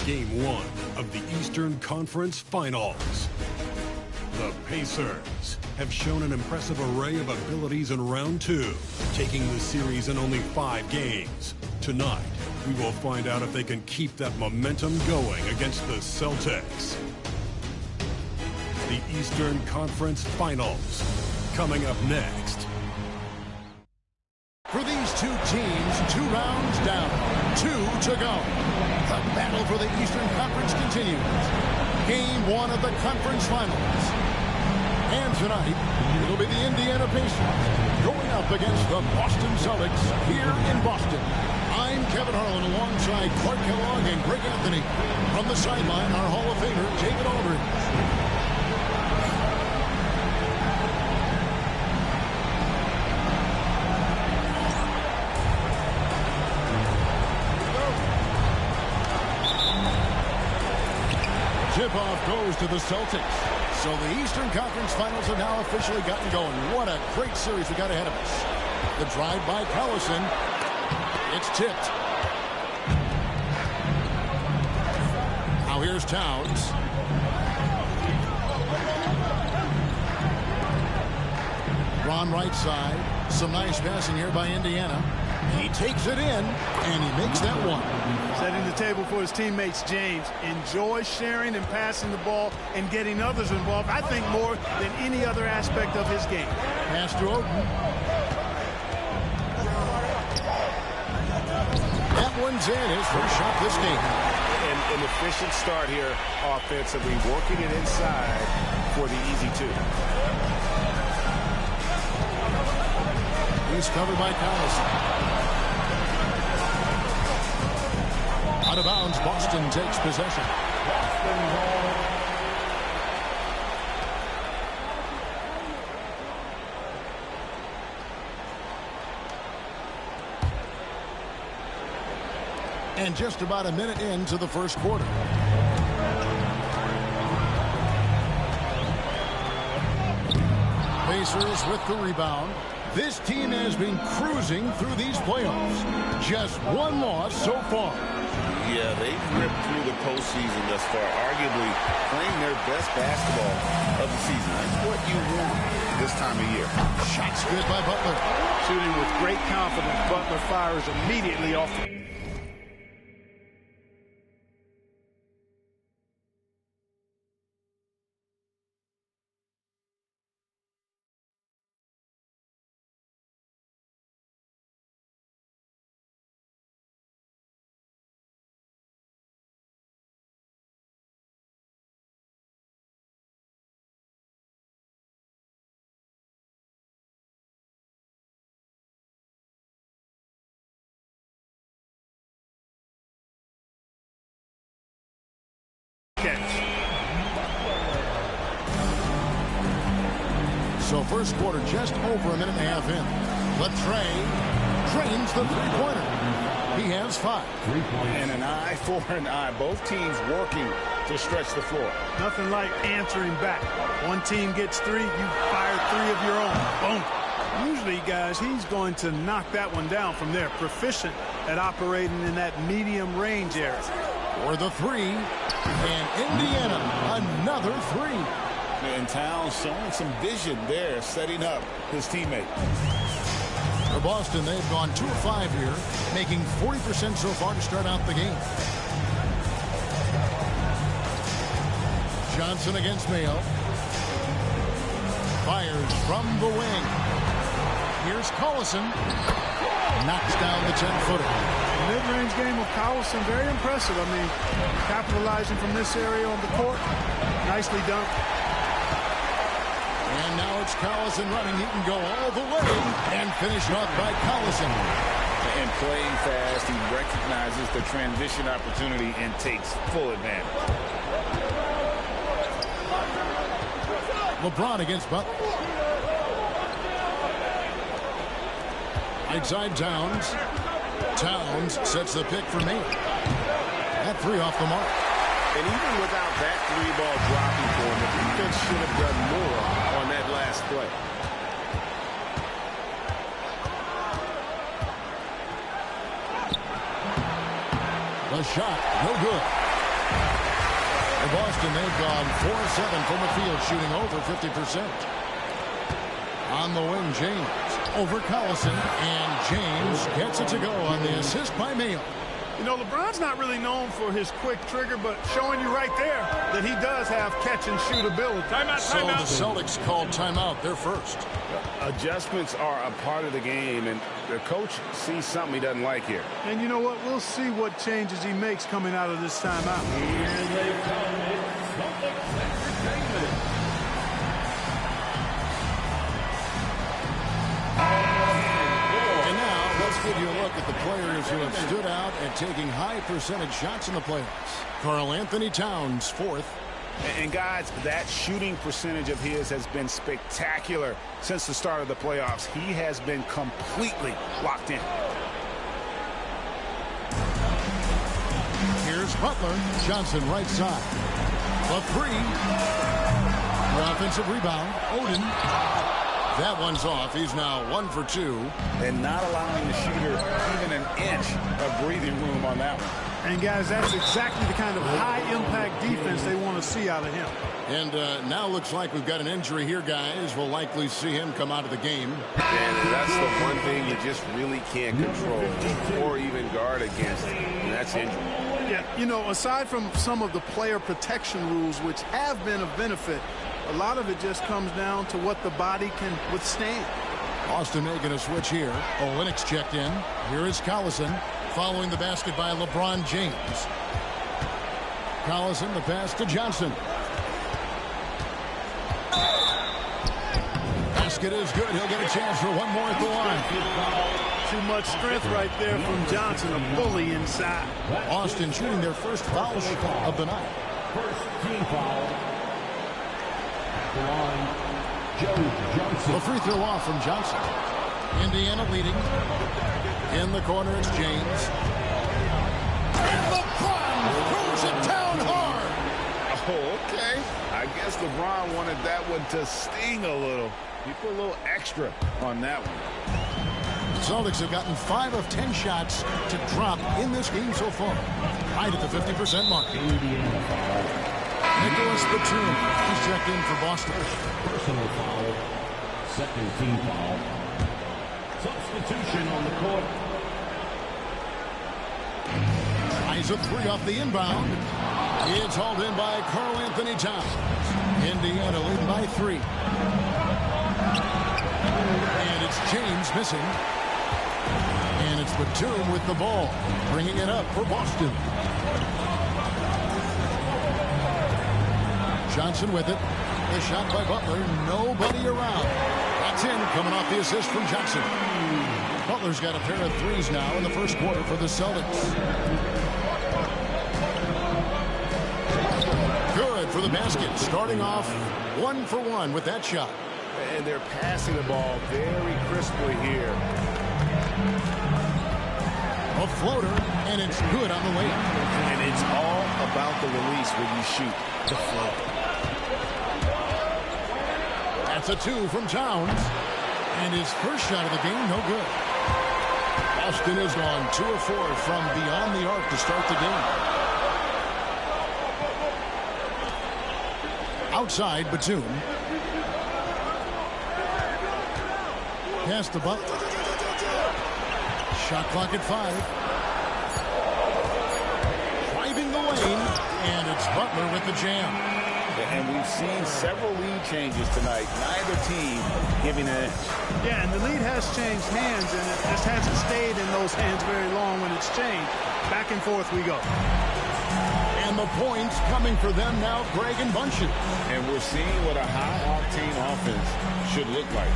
Game 1 of the Eastern Conference Finals. The Pacers have shown an impressive array of abilities in round 2, taking the series in only 5 games. Tonight, we will find out if they can keep that momentum going against the Celtics. The Eastern Conference Finals, coming up next. For these two teams, 2 rounds down, 2 to go. The battle for the Eastern Conference continues. Game 1 of the conference finals. And tonight, it'll be the Indiana Pacers going up against the Boston Celtics here in Boston. I'm Kevin Harlan alongside Clark Kellogg and Greg Anthony. From the sideline, our Hall of Famer, David Aldridge. Tip-off goes to the Celtics. So the Eastern Conference Finals have now officially gotten going. What a great series we got ahead of us. The drive by Collison. It's tipped. Now here's Towns. Ron right side. Some nice passing here by Indiana. He takes it in, and he makes that one. Setting the table for his teammates, James. Enjoy sharing and passing the ball and getting others involved, I think, more than any other aspect of his game. Pass to Oden. That one's in. His first shot this game. An efficient start here offensively, working it inside for the easy 2. He's covered by Collison. Out of bounds, Boston takes possession. And just about a minute into the first quarter. Pacers with the rebound. This team has been cruising through these playoffs. Just one loss so far. Yeah, they've ripped through the postseason thus far, arguably playing their best basketball of the season. That's what you want this time of year. Shots good by Butler. Shooting with great confidence, Butler fires immediately off the... So first quarter just over a minute and a half in. Latrey drains the three-pointer. He has 5. And an eye for an eye. Both teams working to stretch the floor. Nothing like answering back. One team gets 3, you fire 3 of your own. Boom. Usually, guys, he's going to knock that one down from there. Proficient at operating in that medium range area. For the 3. And Indiana, another 3. And Towns showing some vision there, setting up his teammate. For Boston, they've gone 2 of 5 here, making 40% so far to start out the game. Johnson against Mayo. Fires from the wing. Here's Collison. Knocks down the 10-footer. Mid-range game of Collison, very impressive. I mean, capitalizing from this area on the court. Nicely done. And now it's Collison running. He can go all the way and finish off by Collison. And playing fast, he recognizes the transition opportunity and takes full advantage. LeBron against Butler. Right side Towns. Towns sets the pick for me. That 3 off the mark. And even without that 3-ball dropping for him, the defense should have done more on that last play. The shot, no good. In Boston, they've gone 4-7 from the field, shooting over 50%. On the wing, James over Collison, and James gets it to go on the assist by Mayo. You know, LeBron's not really known for his quick trigger, but showing you right there that he does have catch-and-shoot ability. Timeout. So the Celtics called timeout. They're first. Adjustments are a part of the game, and the coach sees something he doesn't like here. And you know what? We'll see what changes he makes coming out of this timeout. Here they come. It's Celtics entertainment. Give you a look at the players who have stood out and taking high percentage shots in the playoffs. Karl Anthony Towns, fourth. And guys, that shooting percentage of his has been spectacular since the start of the playoffs. He has been completely locked in. Here's Butler. Johnson right side. The three. The offensive rebound. Oden. That one's off. He's now 1 for 2. And not allowing the shooter even an inch of breathing room on that one. And, guys, that's exactly the kind of high-impact defense they want to see out of him. And now looks like we've got an injury here, guys. We'll likely see him come out of the game. And that's the one thing you just really can't control or even guard against, and that's injury. Yeah, you know, aside from some of the player protection rules, which have been of benefit, a lot of it just comes down to what the body can withstand. Boston making a switch here. Olynyk checked in. Here is Collison following the basket by LeBron James. Collison, the pass to Johnson. Basket is good. He'll get a chance for one more at the line. Too much strength right there from Johnson, a bully inside. Boston shooting their first foul shot of the night. First team foul. Line, Joe Johnson. The free throw off from Johnson. Indiana leading. In the corner, it's James. And LeBron throws it down hard. Oh, okay. I guess LeBron wanted that one to sting a little. He put a little extra on that one. The Celtics have gotten 5 of 10 shots to drop in this game so far. Right at the 50% mark. Nicholas Batum, he's checked in for Boston. Personal foul. Second team foul. Substitution on the court. Tries a three off the inbound. It's hauled in by Karl Anthony Towns. Indiana leading by 3. And it's James missing. And it's Batum with the ball, bringing it up for Boston. Johnson with it. The shot by Butler. Nobody around. That's in, coming off the assist from Johnson. Butler's got a pair of threes now in the first quarter for the Celtics. Good for the basket. Starting off 1 for 1 with that shot. And they're passing the ball very crisply here. A floater, and it's good on the layup. And it's all about the release when you shoot the float. That's a 2 from Towns. And his first shot of the game, no good. Boston has gone 2 of 4 from beyond the arc to start the game. Outside, Batum. Pass to Butler. Shot clock at 5. Driving the lane, and it's Butler with the jam. And we've seen several lead changes tonight. Neither team giving an inch. Yeah, and the lead has changed hands, and it just hasn't stayed in those hands very long when it's changed. Back and forth we go. And the points coming for them now, Greg and Bunchen. And we're seeing what a high-octane offense should look like.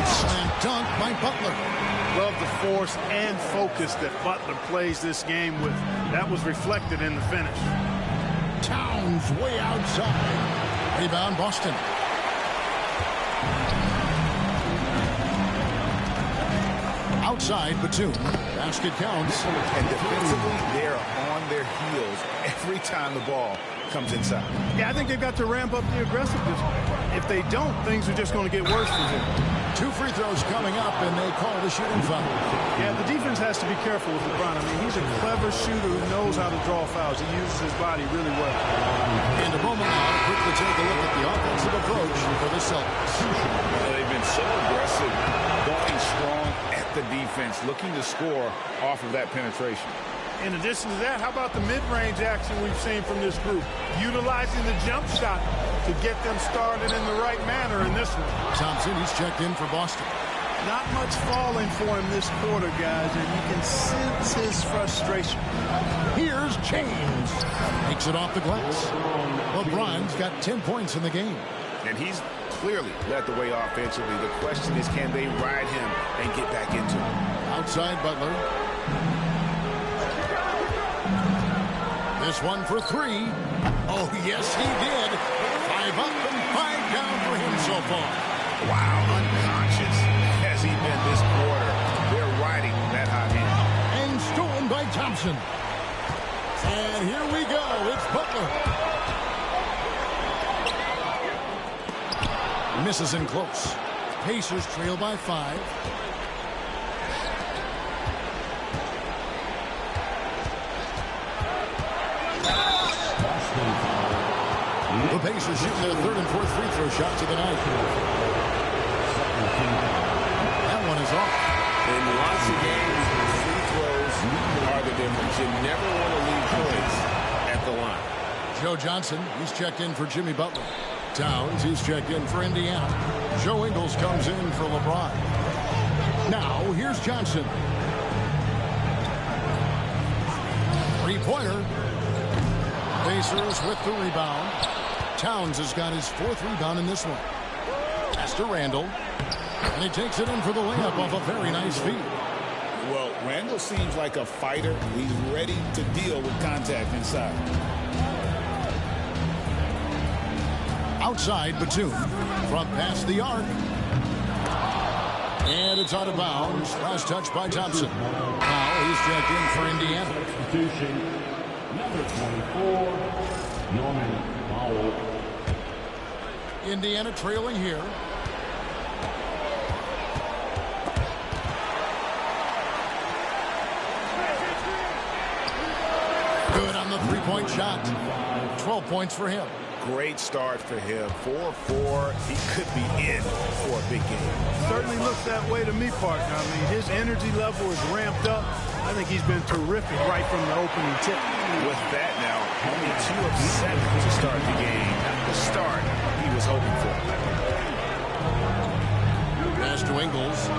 Slam dunk by Butler. Love the force and focus that Butler plays this game with. That was reflected in the finish. Towns way outside. Rebound Boston. Outside Batum. Basket counts. And defensively, they're on their heels every time the ball comes inside. Yeah, I think they've got to ramp up the aggressiveness. If they don't, things are just going to get worse for him. 2 free throws coming up, and they call the shooting foul. Yeah, the defense has to be careful with LeBron. I mean, he's a clever shooter who knows how to draw fouls. He uses his body really well. And a moment now, quickly take a look at the offensive approach for the Celtics. They've been so aggressive, going strong at the defense, looking to score off of that penetration. In addition to that, how about the mid-range action we've seen from this group? Utilizing the jump shot to get them started in the right manner in this one. Thompson, he's checked in for Boston. Not much falling for him this quarter, guys, and you can sense his frustration. Here's James. Takes it off the glass. LeBron's got 10 points in the game. And he's clearly led the way offensively. The question is, can they ride him and get back into it? Outside Butler. This one for 3. Oh, yes, he did. 5 up and 5 down for him so far. Wow, unconscious has he been this quarter. They're riding that hot hand. And stolen by Thompson. And here we go. It's Butler. Misses in close. Pacers trail by 5. The Pacers shooting their 3rd and 4th free throw shots of the night. That one is off. In lots of games, free throws are the difference. You never want to leave points at the line. Joe Johnson, he's checked in for Jimmy Butler. Towns, he's checked in for Indiana. Joe Ingles comes in for LeBron. Now, here's Johnson. 3-pointer. Pacers with the rebound. Towns has got his 4th rebound in this one. Pass to Randall. And he takes it in for the layup off a very nice feed. Well, Randall seems like a fighter. He's ready to deal with contact inside. Outside, Batum. Front past the arc. And it's out of bounds. Last touch by Thompson. Now he's checked in for Indiana. Substitution, number 24, Norman Powell. Indiana trailing here. Good on the 3-point shot. 12 points for him. Great start for him. 4-4. He could be in for a big game. Certainly looks that way to me, partner. I mean, his energy level is ramped up. I think he's been terrific right from the opening tip. With that now, only 2 of 7 to start the game. The start he was hoping for. Pass to Ingles.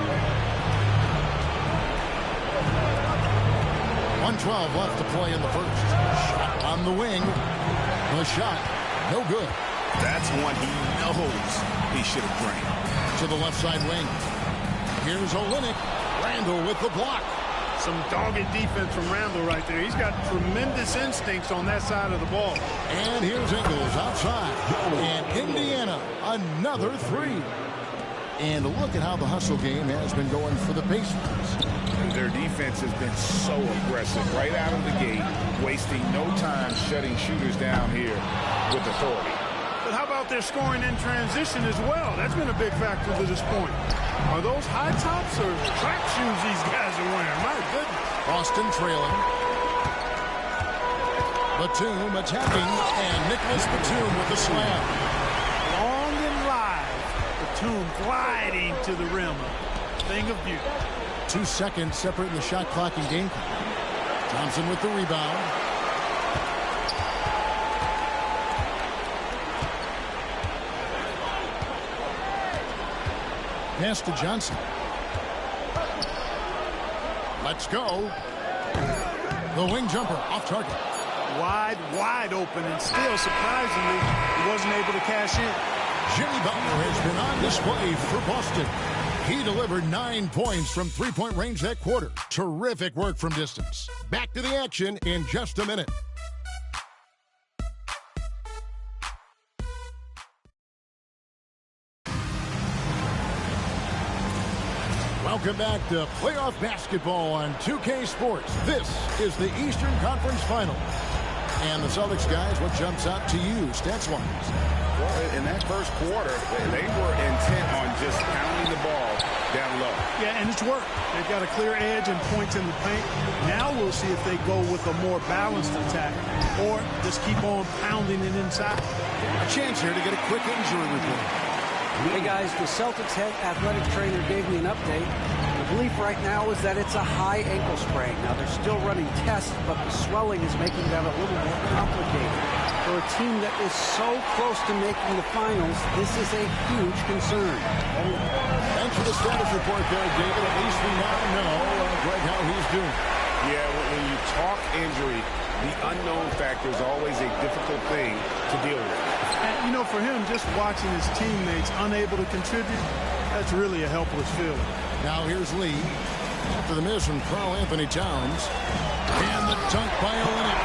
1:12 left to play in the first. Shot on the wing. The shot, no good. That's one he knows he should have drained. To the left side wing. Here's Olynyk. Randall with the block. Some dogged defense from Randall right there. He's got tremendous instincts on that side of the ball. And here's Ingles outside. And Indiana, another 3. And look at how the hustle game has been going for the Pacers. Their defense has been so aggressive right out of the gate, wasting no time shutting shooters down here with authority. But how about their scoring in transition as well? That's been a big factor to this point. Are those high tops or track shoes these guys are wearing? My goodness. Boston trailing. Batum attacking, and Nicholas Batum with the slam. Long and live. Batum gliding to the rim. Thing of beauty. 2 seconds separating the shot clock and game clock. Thompson with the rebound. Pass to Johnson. Let's go. The wing jumper off target. Wide open, and still, surprisingly, he wasn't able to cash in. Jimmy Butler has been on display for Boston. He delivered 9 points from 3-point range that quarter. Terrific work from distance. Back to the action in just a minute. Welcome back to playoff basketball on 2K Sports. This is the Eastern Conference Finals. And the Celtics guys, what jumps out to you stats-wise? Well, in that first quarter, they were intent on just pounding the ball down low. Yeah, and it's worked. They've got a clear edge and points in the paint. Now we'll see if they go with a more balanced attack or just keep on pounding it inside. A chance here to get a quick injury report. Hey guys, the Celtics head athletic trainer gave me an update. The belief right now is that it's a high ankle sprain. Now they're still running tests, but the swelling is making that a little more complicated. For a team that is so close to making the finals, this is a huge concern. Thanks for the status report there, David. At least we now know, Greg, how he's doing. Yeah, when you talk injury, the unknown factor is always a difficult thing to deal with. And, you know, for him, just watching his teammates unable to contribute, that's really a helpless feeling. Now here's Lee. After the miss from Karl-Anthony Towns. And the dunk by Olynyk.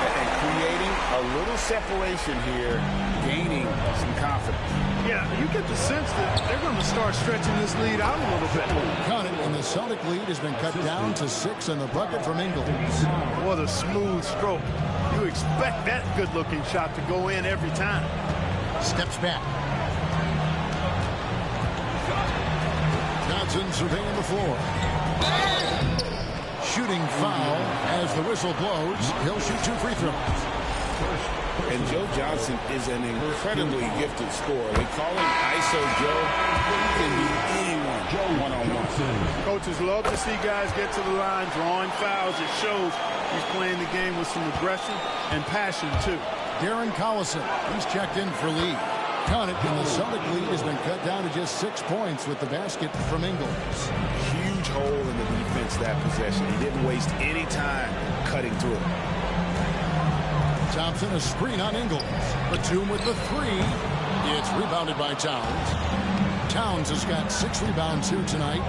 And creating a little separation here, gaining some confidence. Yeah, you get the sense that they're going to start stretching this lead out a little bit. Cut it, and the Celtic lead has been cut down to 6 in the bucket from Ingles. What a smooth stroke. You expect that good-looking shot to go in every time. Steps back. Johnson surveying the floor. Shooting foul as the whistle blows. He'll shoot 2 free throws. And Joe Johnson is an incredibly gifted scorer. They call him ISO Joe. He can beat anyone one-on-one. Coaches love to see guys get to the line, drawing fouls. It shows he's playing the game with some aggression and passion, too. Darren Collison, he's checked in for Lee. Count it, and the Celtic lead has been cut down to just 6 points with the basket from Ingles. Huge hole in the defense that possession. He didn't waste any time cutting through it. Thompson, a screen on Ingles. Batum with the 3. It's rebounded by Towns. Towns has got 6 rebounds here tonight.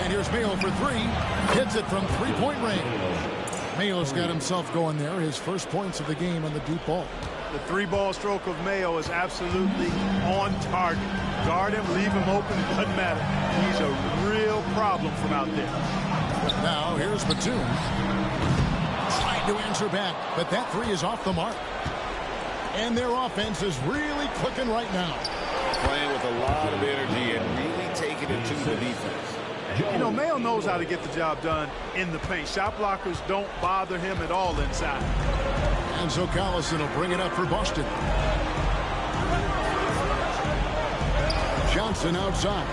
And here's Mayo for 3. Hits it from 3-point range. Mayo's got himself going there. His first points of the game on the deep ball. The 3-ball stroke of Mayo is absolutely on target. Guard him, leave him open, it doesn't matter. He's a real problem from out there. Now here's Batum. Trying to answer back, but that 3 is off the mark. And their offense is really clicking right now. Playing with a lot of energy and really taking it to the defense. You know, Mayo knows how to get the job done in the paint. Shot blockers don't bother him at all inside. And so Collison will bring it up for Boston. Johnson outside.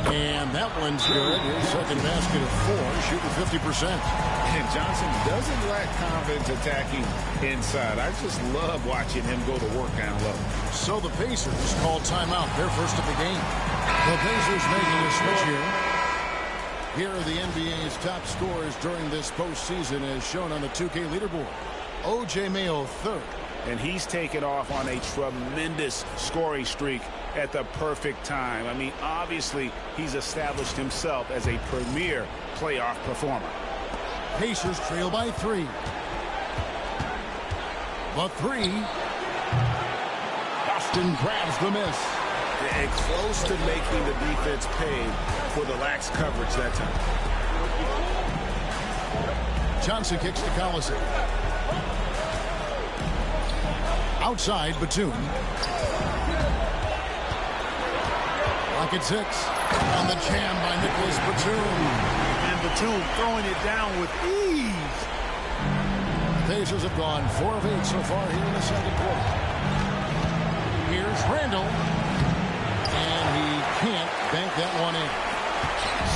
And that one's good. His second basket of 4, shooting 50%. And Johnson doesn't lack confidence attacking inside. I just love watching him go to work down low. So the Pacers call timeout, their first of the game. The Pacers making a switch here. Here are the NBA's top scorers during this postseason as shown on the 2K leaderboard. O.J. Mayo, 3rd. And he's taken off on a tremendous scoring streak at the perfect time. I mean, obviously, he's established himself as a premier playoff performer. Pacers trail by 3. The 3. Boston grabs the miss. And close to making the defense pay for the lax coverage that time. Johnson kicks to Collison. Outside, Batum. Pocket 6. On the jam by Nicholas Batum. And Batum throwing it down with ease. Pacers have gone 4 of 8 so far here in the second quarter. Here's Randall. And he can't bank that one in.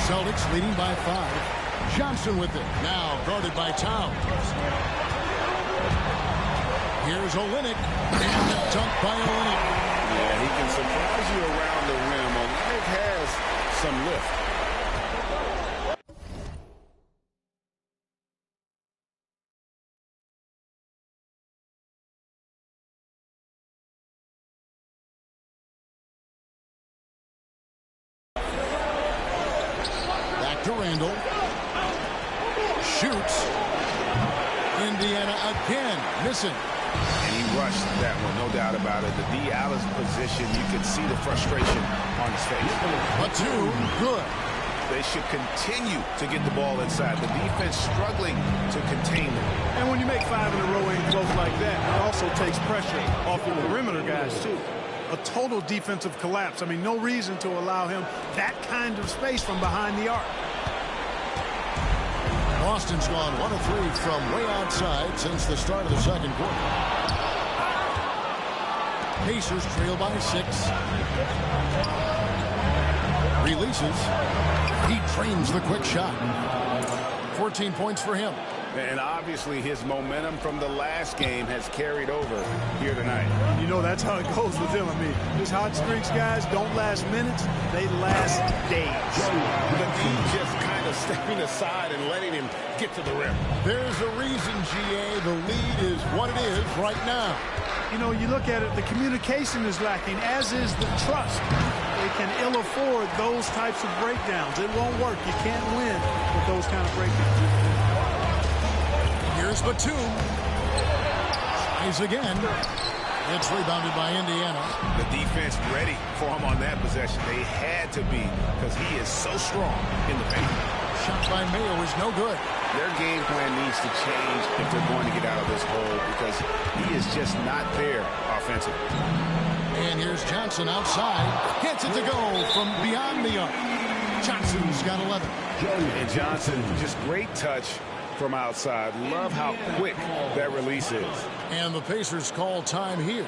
Celtics leading by 5. Johnson with it. Now guarded by Towns. Here's Olynyk. And the dunk by Olynyk. Yeah, he can surprise you around the rim. Olynyk has some lift. Back to Randall. Shoots. Indiana again. Missing. And he rushed that one, no doubt about it. The D. Allen's position, you could see the frustration on his face. Batum, good. They should continue to get the ball inside. The defense struggling to contain them. And when you make 5 in a row in close like that, it also takes pressure off the perimeter guys, too. A total defensive collapse. I mean, no reason to allow him that kind of space from behind the arc. Boston's gone 1 of 3 from way outside since the start of the second quarter. Pacers trail by 6. Releases. He trains the quick shot. 14 points for him. And obviously his momentum from the last game has carried over here tonight. You know, that's how it goes with him. I mean, his hot streaks, guys, don't last minutes. They last days. But he's just kind of stepping aside and letting him get to the rim. There's a reason, GA. The lead is what it is right now. You know, you look at it, the communication is lacking, as is the trust. They can ill afford those types of breakdowns. It won't work. You can't win with those kind of breakdowns. Here's Batum. Tries again. It's rebounded by Indiana. The defense ready for him on that possession. They had to be because he is so strong in the paint. Shot by Mayo is no good. Their game plan needs to change if they're going to get out of this hole because he is just not there offensively. And here's Johnson outside. Gets it to go from beyond the arc. Johnson's got 11. And Johnson, just great touch from outside. Love how quick that release is. And the Pacers call time here.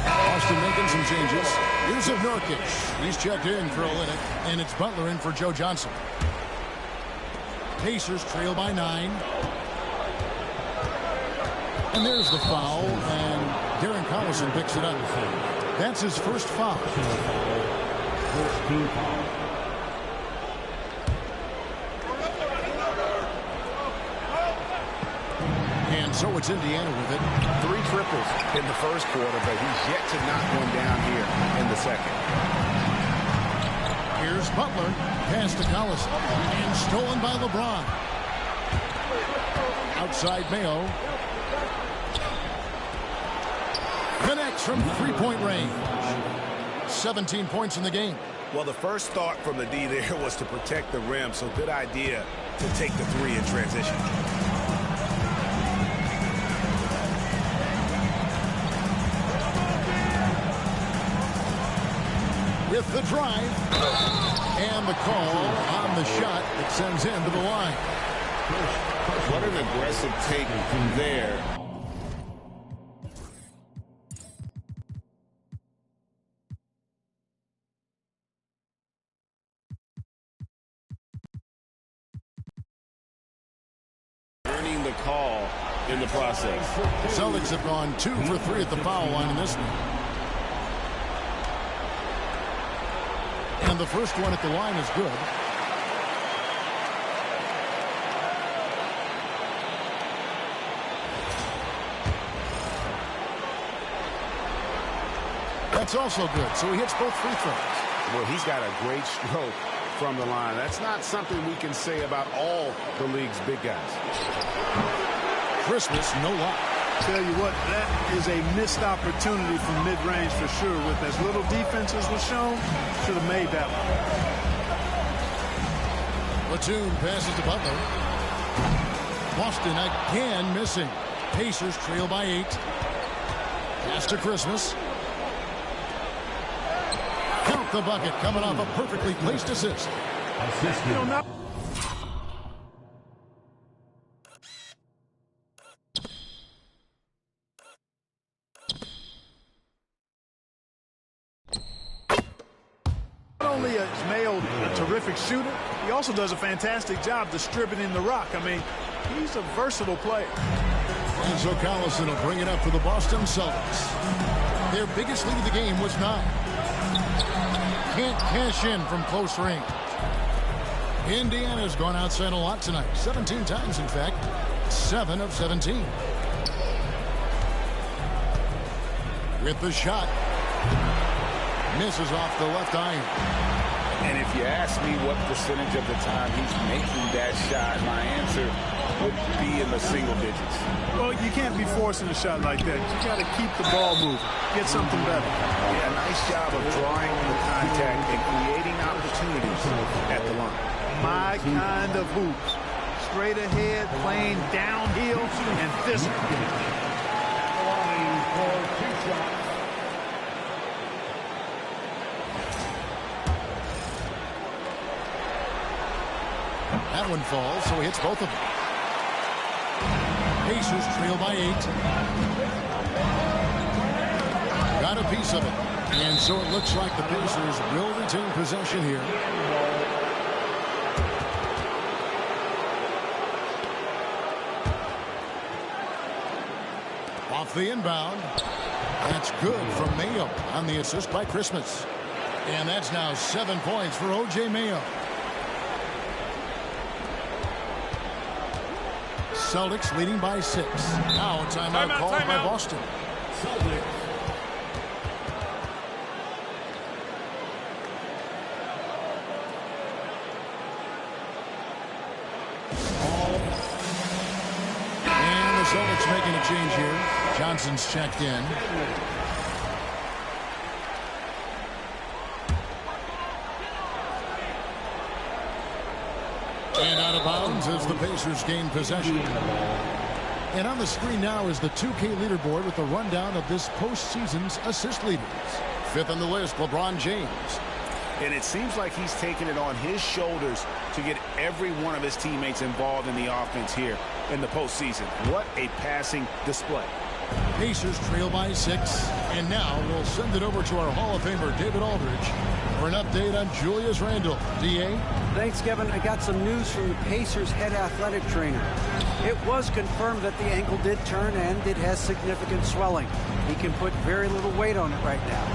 Boston making some changes. Here's a Nurkic. He's checked in for Olynyk, and it's Butler in for Joe Johnson. Pacers trail by 9. And there's the foul, and Darren Collison picks it up. That's his first foul. And so it's Indiana with it. 3 triples in the first quarter, but he's yet to knock one down here in the second. Here's Butler. Pass to Collison. And stolen by LeBron. Outside Mayo. Connects from three-point range. 17 points in the game. Well, the first thought from the D there was to protect the rim, so good idea to take the 3 in transition. With the drive. And the call on the shot that sends him to the line. What an aggressive take there. Earning the call in the process. Celtics have gone 2 for 3 at the foul line in this one. And the first one at the line is good. That's also good. So he hits both free throws. Well, he's got a great stroke from the line. That's not something we can say about all the league's big guys. Christmas, no luck. Tell you what, that is a missed opportunity from mid-range for sure. With as little defense as was shown, should have made that one. Batum passes to Butler. Boston again missing. Pacers trail by 8. Pass to Christmas. Count the bucket coming off a perfectly placed assist. You know, not only is Mayo a terrific shooter, he also does a fantastic job distributing the rock. I mean, he's a versatile player. And so Collison will bring it up for the Boston Celtics. Their biggest lead of the game was 9. Can't cash in from close range. Indiana's gone outside a lot tonight. 17 times, in fact. 7 of 17. With the shot. Misses off the left iron. And if you ask me what percentage of the time he's making that shot, my answer answer would be in the single digits. Well, you can't be forcing a shot like that. You got to keep the ball moving. Get something better. Yeah, nice job of drawing the contact and creating opportunities at the line. My kind of hoops. Straight ahead, playing downhill, and physical. That one falls, so he hits both of them. Pacers trail by 8. Got a piece of it. And so it looks like the Pacers will retain possession here. Off the inbound. That's good from Mayo on the assist by Christmas. And that's now 7 points for O.J. Mayo. Celtics leading by 6. Now a timeout called by Boston. Celtics. And the Celtics making a change here. Johnson's checked in. And out of bounds as the Pacers gain possession. And on the screen now is the 2K leaderboard with a rundown of this postseason's assist leaders. 5th on the list, LeBron James. And it seems like he's taking it on his shoulders to get every one of his teammates involved in the offense here in the postseason. What a passing display. Pacers trail by 6. And now we'll send it over to our Hall of Famer, David Aldridge, for an update on Julius Randle. D.A.? Thanks, Kevin. I got some news from the Pacers head athletic trainer. It was confirmed that the ankle did turn and it has significant swelling. He can put very little weight on it right now.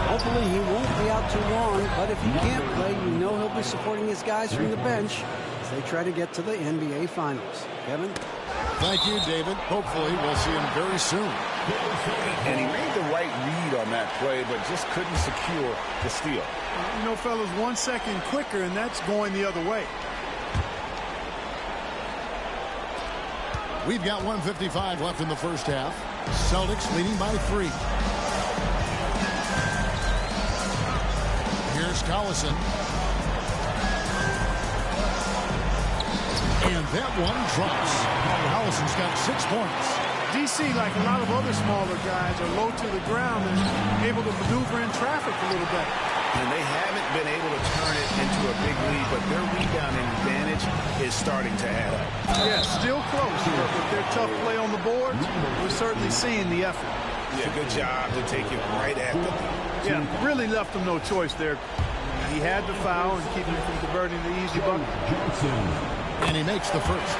Hopefully he won't be out too long, but if he can't play, you know he'll be supporting his guys from the bench as they try to get to the NBA Finals. Kevin? Thank you, David. Hopefully we'll see him very soon. And he made the right read on that play, but just couldn't secure the steal. You know, fellas, 1 second quicker, and that's going the other way. We've got 1:55 left in the first half. Celtics leading by 3. Here's Collison. And that one drops. Collison's got 6 points. DC, like a lot of other smaller guys, are low to the ground and able to maneuver in traffic a little better. And they haven't been able to turn it into a big lead, but their rebounding advantage is starting to add up. Yeah, still close, but with their tough play on the boards, we're certainly seeing the effort. Yeah, good job to take it right at the lead. Yeah, really left him no choice there. He had to foul and keep him from converting the easy bucket. And he makes the first.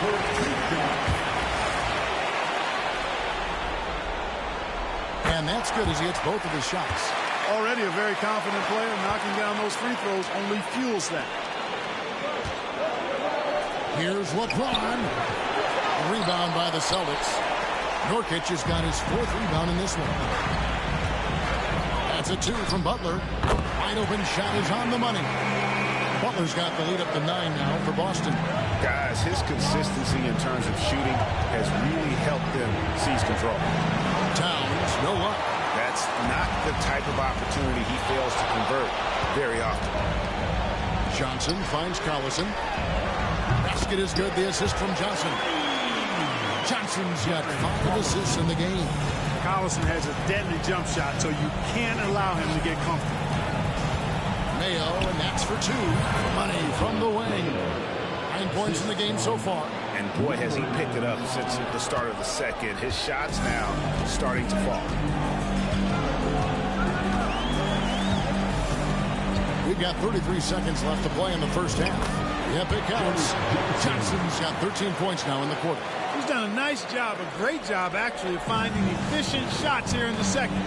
And that's good as he hits both of his shots. Already a very confident player. Knocking down those free throws only fuels that. Here's LeBron. Rebound by the Celtics. Nurkic has got his 4th rebound in this one. That's a 2 from Butler. Wide open shot is on the money. Butler's got the lead up to 9 now for Boston. Guys, his consistency in terms of shooting has really helped them seize control. Towns, no luck. That's not the type of opportunity he fails to convert very often. Johnson finds Collison. Basket is good. The assist from Johnson. Johnson's got 5 assists in the game. Collison has a deadly jump shot, so you can't allow him to get comfortable. Mayo, and that's for 2. Money from the wing. 9 points in the game so far. And boy, has he picked it up since the start of the second. His shots now starting to fall. We've got 33 seconds left to play in the first half. Yep, it counts. Johnson's got 13 points now in the quarter. He's done a nice job, a great job, actually, of finding efficient shots here in the second.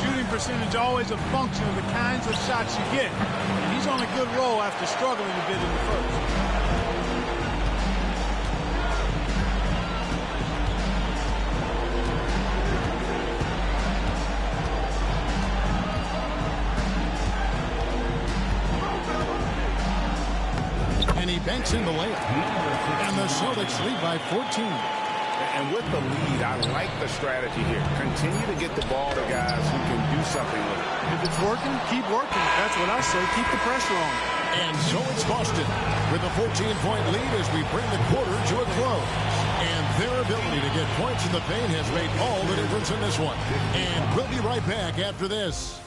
Shooting percentage always a function of the kinds of shots you get. And he's on a good roll after struggling a bit in the first. banks in the layup. And the Celtics lead by 14. And with the lead, I like the strategy here. Continue to get the ball to guys who can do something with it. If it's working, keep working. That's what I say. Keep the pressure on. And so it's Boston with a 14-point lead as we bring the quarter to a close. And their ability to get points in the paint has made all the difference in this one. And we'll be right back after this.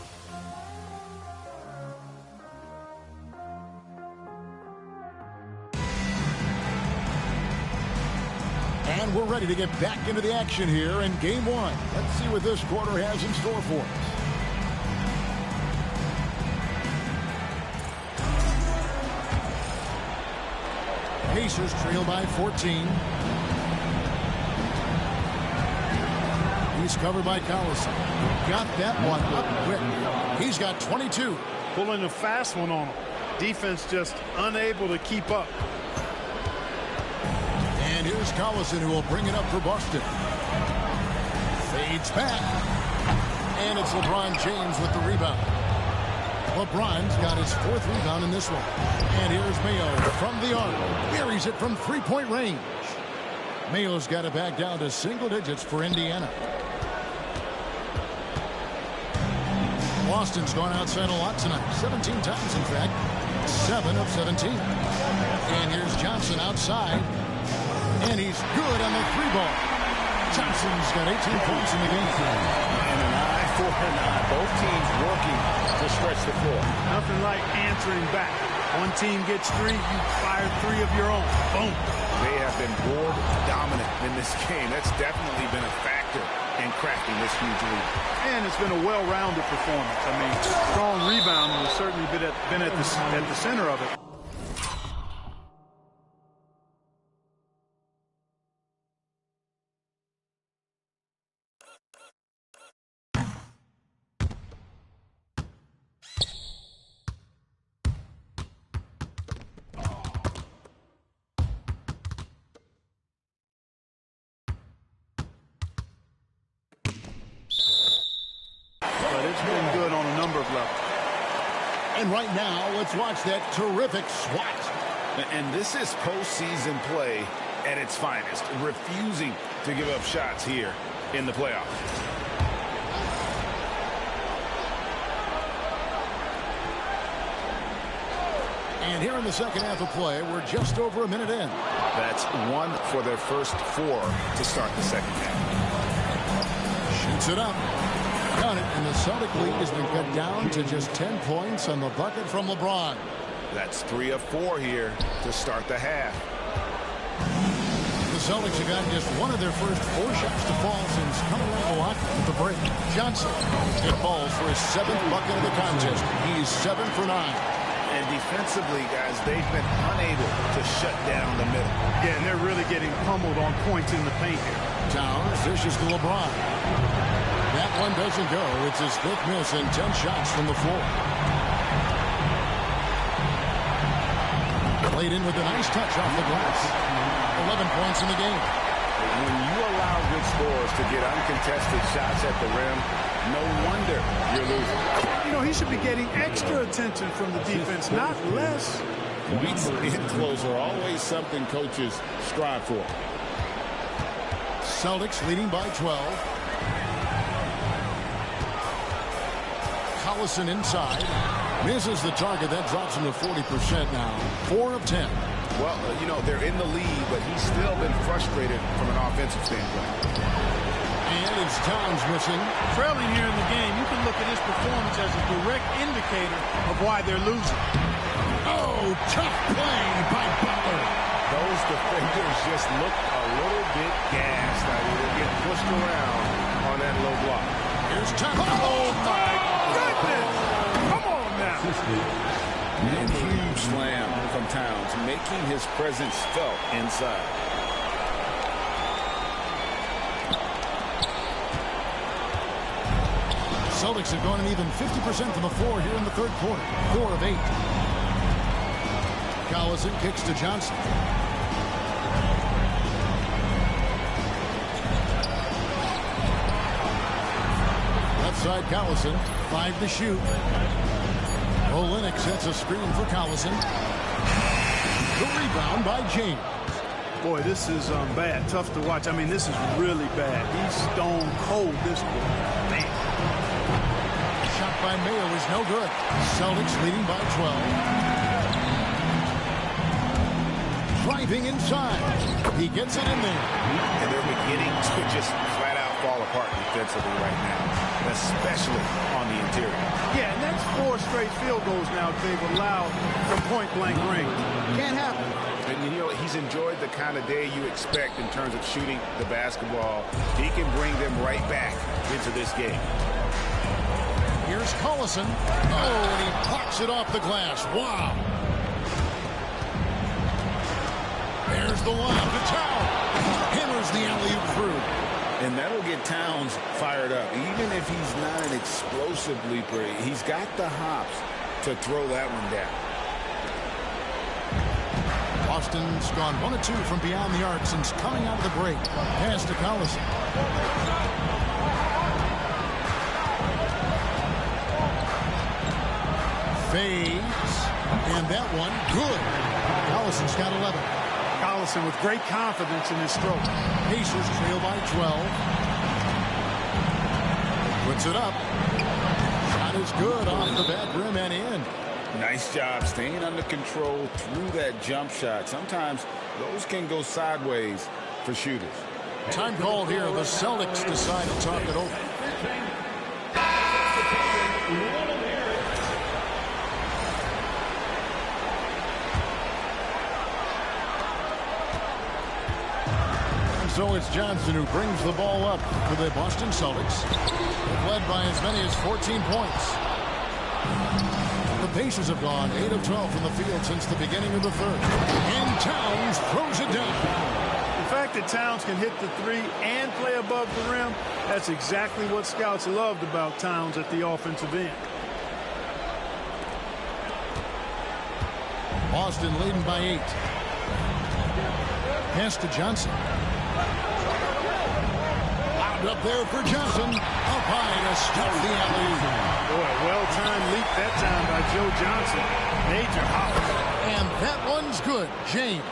And we're ready to get back into the action here in Game 1. Let's see what this quarter has in store for us. Pacers trail by 14. He's covered by Collison. Got that one up quick. He's got 22. Pulling a fast one on him. Defense just unable to keep up. And here's Collison, who will bring it up for Boston. Fades back. And it's LeBron James with the rebound. LeBron's got his 4th rebound in this one. And here's Mayo from the arc. Buries it from three-point range. Mayo's got it back down to single digits for Indiana. Boston's gone outside a lot tonight. 17 times, in fact. 7 of 17. And here's Johnson outside. And he's good on the 3-ball. Johnson's got 18 points in the game. And an eye for an eye. Both teams working to stretch the floor. Nothing like answering back. One team gets 3, you fire 3 of your own. Boom. They have been board dominant in this game. That's definitely been a factor in crafting this huge lead. And it's been a well-rounded performance. I mean, strong rebounding has certainly been at the center of it. And right now, let's watch that terrific swat. And this is postseason play at its finest, refusing to give up shots here in the playoffs. And here in the second half of play, we're just over a minute in. That's 1 for their first 4 to start the second half. Shoots it up. Got it, and the Celtic lead has been cut down to just 10 points on the bucket from LeBron. That's 3 of 4 here to start the half. The Celtics have gotten just 1 of their first 4 shots to fall since coming out of the locker at the break. Johnson, it falls for his 7th bucket of the contest. He's 7 for 9. And defensively, guys, they've been unable to shut down the middle. Yeah, and they're really getting pummeled on points in the paint here. Towns dishes to LeBron. That one doesn't go. It's his 5th miss and 10 shots from the floor. Played in with a nice touch off the glass. 11 points in the game. When you allow good scorers to get uncontested shots at the rim, no wonder you're losing. You know, he should be getting extra attention from the defense, not less. Points in close are always something coaches strive for. Celtics leading by 12. Collison inside. Misses the target. That drops him to 40% now. 4 of 10. Well, you know, they're in the lead, but he's still been frustrated from an offensive standpoint. And it's Towns missing. Trailing here in the game, you can look at his performance as a direct indicator of why they're losing. Oh, tough play by Butler. Those defenders just look a little bit gassed. I mean, they get pushed around on that low block. Here's Towns. Oh, my goodness. Come on now. And huge slam from Towns, making his presence felt inside. Celtics have gone an even 50% from the floor here in the third quarter. 4 of 8. Collison kicks to Johnson. Left side Collison. 5 to shoot. Olynyk sets a screen for Collison. The rebound by James. Boy, this is bad. Tough to watch. I mean, this is really bad. He's stone cold this quarter. Man. Shot by Mayo is no good. Celtics leading by 12. Driving inside. He gets it in there. And they're beginning to just flat out fall apart defensively right now, especially on the interior. Yeah, and that's 4 straight field goals now they've allowed from point-blank range. Can't happen. And you know, he's enjoyed the kind of day you expect in terms of shooting the basketball. He can bring them right back into this game. Here's Collison. Oh, and he pops it off the glass. Wow. There's the lob to Towns. Hammers the alley-oop through. And that'll get Towns fired up. Even if he's not an explosive leaper, he's got the hops to throw that one down. Boston's gone 1 of 2 from beyond the arc since coming out of the break. Pass to Collison. Fades. And that one, good. Collison's got 11. Collison with great confidence in his stroke. Pacers trail by 12. Puts it up. Shot is good off the back rim and in. Nice job staying under control through that jump shot. Sometimes those can go sideways for shooters. Time called here. The Celtics decide to talk it over. So it's Johnson who brings the ball up for the Boston Celtics. They've led by as many as 14 points. The Pacers have gone 8 of 12 from the field since the beginning of the third. And Towns throws it down. The fact that Towns can hit the 3 and play above the rim, that's exactly what scouts loved about Towns at the offensive end. Boston leading by 8. Pass to Johnson. Up there for Johnson. Up high to stop the alley. Boy, well-timed leap that time by Joe Johnson. Major hop. And that one's good. James.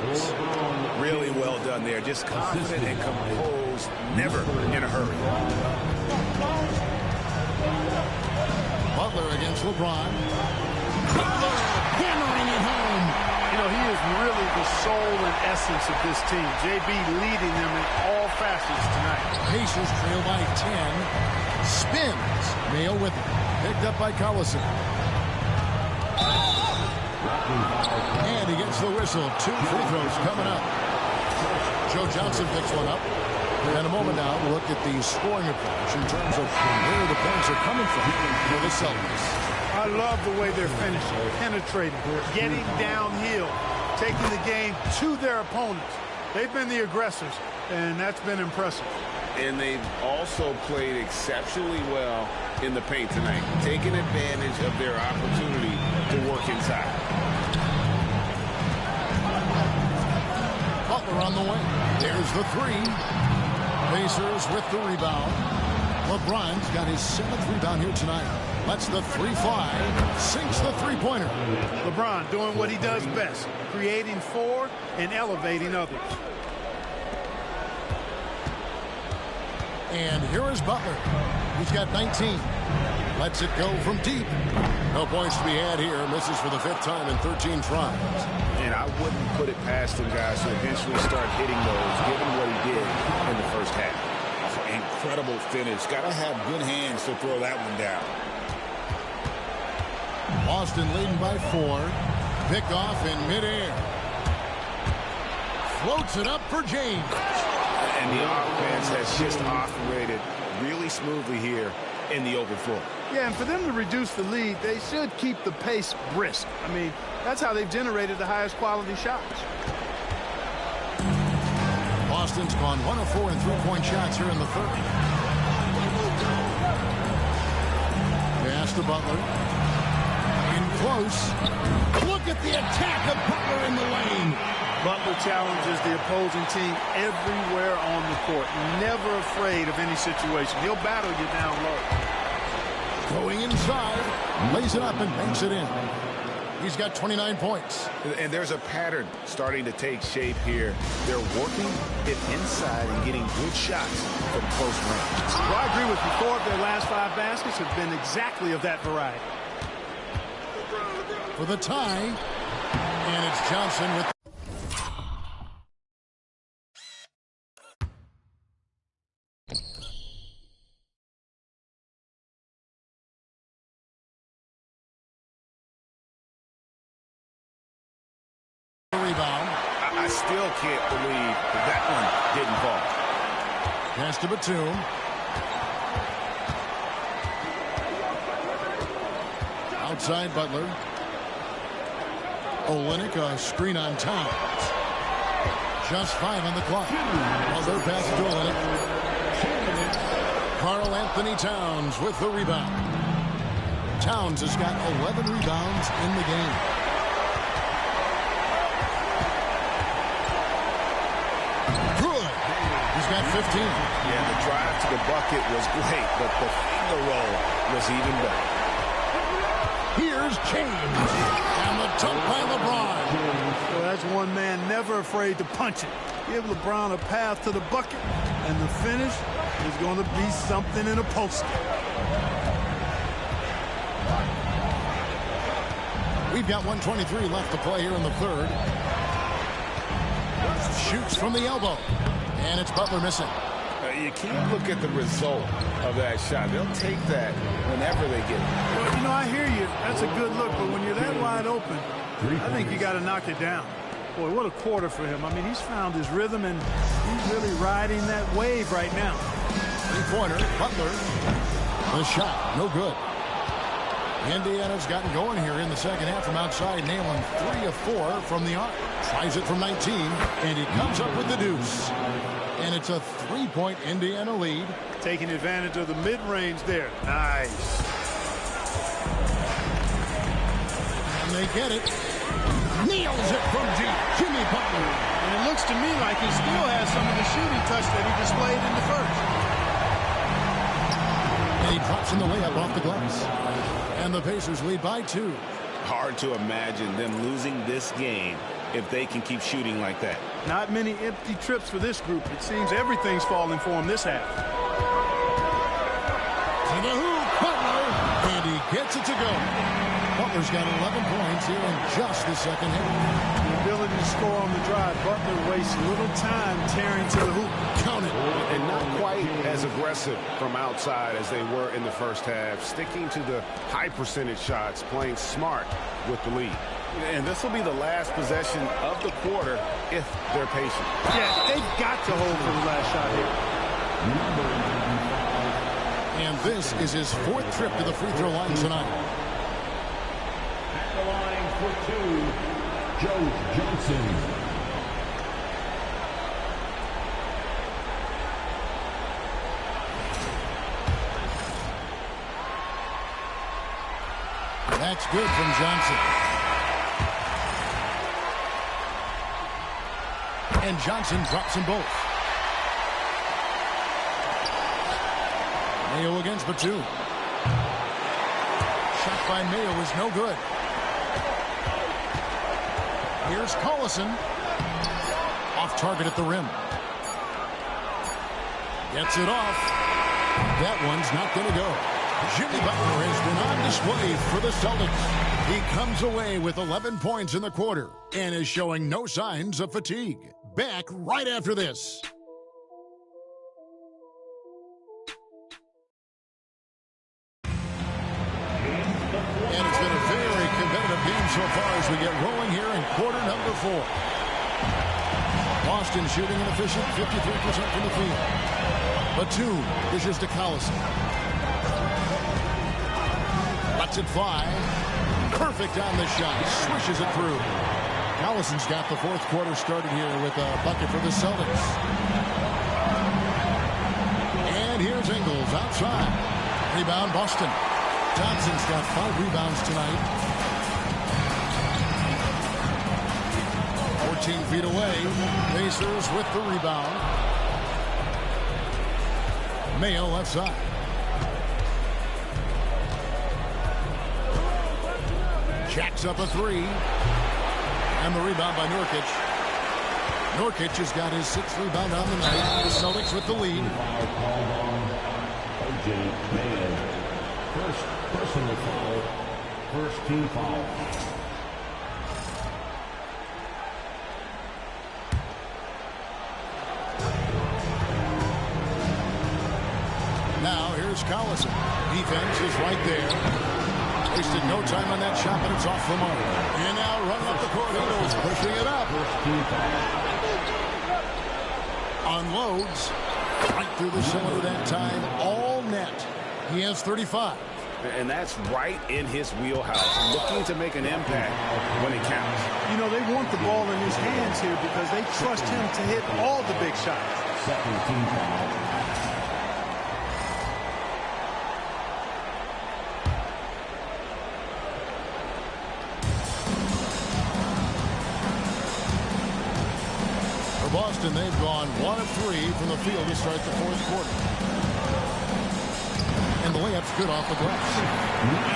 Really well done there. Just confident and composed. Never in a hurry. Butler against LeBron. Butler hammering it home. You know, he is really the soul and essence of this team. JB leading them in all facets tonight. Pacers trail by 10. Spins. Mayo with it. Picked up by Collison. And he gets the whistle. 2 free throws coming up. Joe Johnson picks one up. In a moment now, we'll look at the scoring approach in terms of where the points are coming from for the Celtics. I love the way they're finishing, penetrating, getting downhill, taking the game to their opponents. They've been the aggressors, and that's been impressive. And they've also played exceptionally well in the paint tonight, taking advantage of their opportunity to work inside. Butler on the way. There's the 3. Pacers with the rebound. LeBron's got his 7th rebound here tonight. Lets the 3 fly. Sinks the three-pointer. LeBron doing what he does best, creating for and elevating others. And here is Butler. He's got 19. Lets it go from deep. No points to be had here. Misses for the 5th time in 13 tries. And I wouldn't put it past him, guys, to eventually start hitting those, given what he did in the first half. Incredible finish. Got to have good hands to throw that one down. Boston leading by 4. Pick off in midair. Floats it up for James. And the offense has just operated really smoothly here in the open floor. Yeah, and for them to reduce the lead, they should keep the pace brisk. I mean, that's how they've generated the highest quality shots. Boston's gone 1 of 4 in three-point shots here in the third. Pass to Butler. In close. Look at the attack of Butler in the lane. Butler challenges the opposing team everywhere on the court. Never afraid of any situation. He'll battle you down low. Going inside. Lays it up and banks it in. He's got 29 points. And there's a pattern starting to take shape here. They're working it inside and getting good shots from close range. Well, I agree with you. 4 of their last 5 baskets have been exactly of that variety. For the tie, and it's Johnson with rebound. I still can't believe that one didn't fall. Pass to Batum. Outside Butler. Olynyk, a screen on Towns. Just 5 on the clock. Butler passes to Olynyk. Karl Anthony Towns with the rebound. Towns has got 11 rebounds in the game. Good. He's got 15. Yeah, the drive to the bucket was great, but the finger roll was even better. Here's James. And the dunk by LeBron. So that's one man never afraid to punch it. Give LeBron a path to the bucket, and the finish is going to be something in a poster. We've got 1:23 left to play here in the third. Shoots from the elbow. And it's Butler missing. You can't look at the result of that shot. They'll take that whenever they get it. Well, you know, I hear you. That's a good look, but when you're that wide open, I think you got to knock it down. Boy, what a quarter for him. I mean, he's found his rhythm, and he's really riding that wave right now. Three-pointer, Butler. The shot, no good. Indiana's gotten going here in the second half from outside, nailing 3 of 4 from the arc. Tries it from 19, and he comes up with the deuce. And it's a 3-point Indiana lead. Taking advantage of the mid-range there. Nice. And they get it. Nails it from deep. Jimmy Butler. And it looks to me like he still has some of the shooting touch that he displayed in the first. And he drops in the layup off the glass. And the Pacers lead by 2. Hard to imagine them losing this game if they can keep shooting like that. Not many empty trips for this group. It seems everything's falling for him this half. To the hoop, Butler. And he gets it to go. Butler's got 11 points here in just the second half. The ability to score on the drive. Butler wastes little time tearing to the hoop. Count it. And not quite as aggressive from outside as they were in the first half. Sticking to the high percentage shots, playing smart with the lead. And this will be the last possession of the quarter if they're patient. Yeah, they've got to hold for the last shot here. And this is his 4th trip to the free throw line tonight. At the line for 2, Joe Johnson. That's good from Johnson. And Johnson drops them both. Mayo against Batum. Shot by Mayo is no good. Here's Collison. Off target at the rim. Gets it off. That one's not going to go. Jimmy Butler has been on display for the Celtics. He comes away with 11 points in the quarter and is showing no signs of fatigue. Back right after this. And it's been a very competitive game so far as we get rolling here in quarter number 4. Boston shooting an efficient 53% from the field. Batum dishes to Collison. Lets it fly. Perfect on the shot. Swishes it through. Collison's got the 4th quarter started here with a bucket for the Celtics. And here's Ingles outside. Rebound Boston. Johnson's got 5 rebounds tonight. 14 feet away. Pacers with the rebound. Mayo left side. Jacks up a three. And the rebound by Nurkic. Nurkic has got his 6th rebound on the night. The Celtics with the lead. First personal foul. First team foul. Now here's Collison. Defense is right there. Wasted no time on that shot, but it's off the mark. And now running up the court, Eagles pushing it up. Unloads. Right through the center that time. All net. He has 35. And that's right in his wheelhouse. Looking to make an impact when it counts. You know, they want the ball in his hands here because they trust him to hit all the big shots. Second team foul. Boston, they've gone 1 of 3 from the field to start the 4th quarter. And the layup's good off the glass.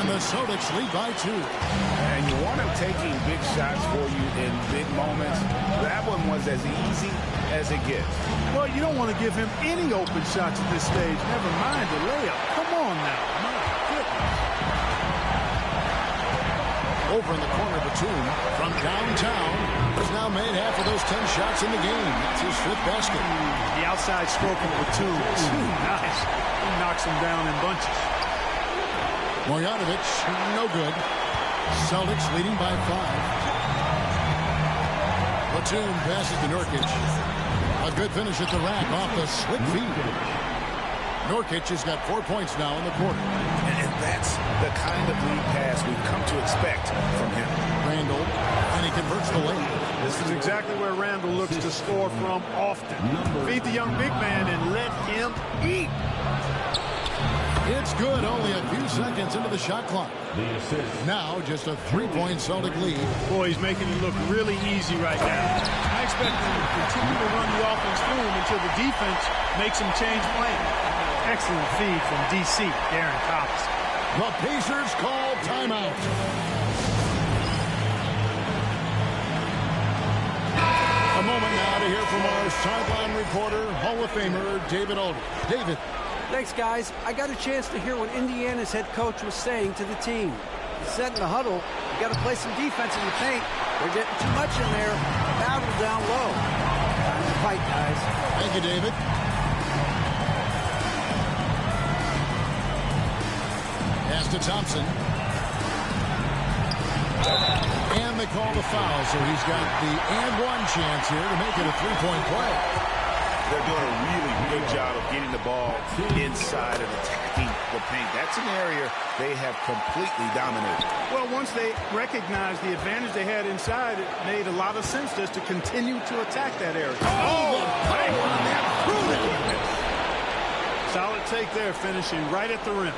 And the Celtics lead by 2. And you want him taking big shots for you in big moments. That one was as easy as it gets. Well, you don't want to give him any open shots at this stage. Never mind the layup. Come on now. My goodness. Over in the corner, Batum from downtown has now made half of those 10 shots in the game. That's his 5th basket. The outside stroke of Batum. Too nice. He knocks them down in bunches. Marjanovic, no good. Celtics leading by 5. Batum passes to Nurkic. A good finish at the rack off the slick feed. Nurkic has got 4 points now in the quarter. And that's the kind of lead pass we've come to expect from him. Randall, and he converts the lane. This is exactly where Randall looks to score from often. Feed the young big man and let him eat. It's good, only a few seconds into the shot clock. Now just a 3-point Celtic lead. Boy, he's making it look really easy right now. I expect him to continue to run the offense through him until the defense makes him change plans. Excellent feed from D.C., Darren Collison. The Pacers call timeout. A moment now to hear from our sideline reporter, Hall of Famer David Aldridge. David. Thanks, guys. I got a chance to hear what Indiana's head coach was saying to the team. He said in the huddle, you got to play some defense in the paint. They're getting too much in there. Battle down low. Time to fight, guys. Thank you, David. Pass to Thompson. And they call the foul, so he's got the and-one chance here to make it a 3-point play. They're doing a really good job of getting the ball inside and attacking the paint. That's an area they have completely dominated. Well, once they recognized the advantage they had inside, it made a lot of sense just to continue to attack that area. Oh, solid take there, finishing right at the rim.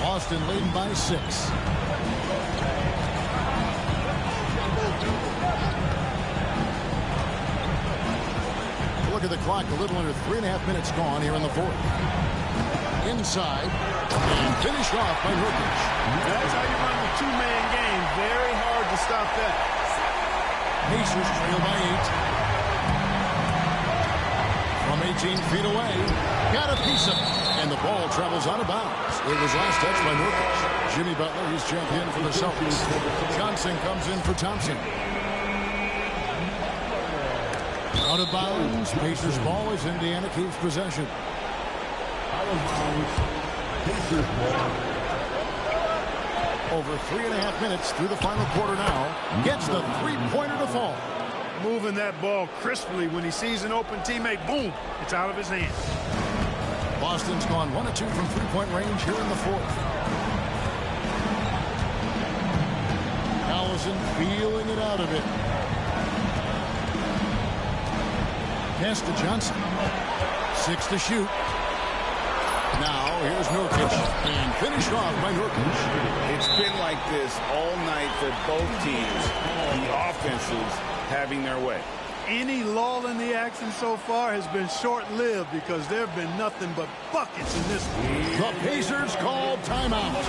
Boston leading by 6. Look at the clock, a little under 3.5 minutes gone here in the 4th. Inside, and finished off by Nurkic. That's how you run the two-man game. Very hard to stop that. Pacers trail by 8. From 18 feet away, got a piece of it. And the ball travels out of bounds. It was last touched by Nurkic. Jimmy Butler, he's champion for the Celtics. Johnson comes in for Thompson. Out of bounds. Pacers ball as Indiana keeps possession. Out of bounds. Pacers ball. Over 3.5 minutes through the final quarter now. Gets the three-pointer to fall. Moving that ball crisply when he sees an open teammate. Boom! It's out of his hands. Boston's gone 1 of 2 from three-point range here in the 4th. Collison feeling it out of it. Pass to Johnson. 6 to shoot. Now here's Nurkic. And finished off by Nurkic. It's been like this all night for both teams. The offenses having their way. Any lull in the action so far has been short-lived because there have been nothing but buckets in this one. The Pacers call timeout.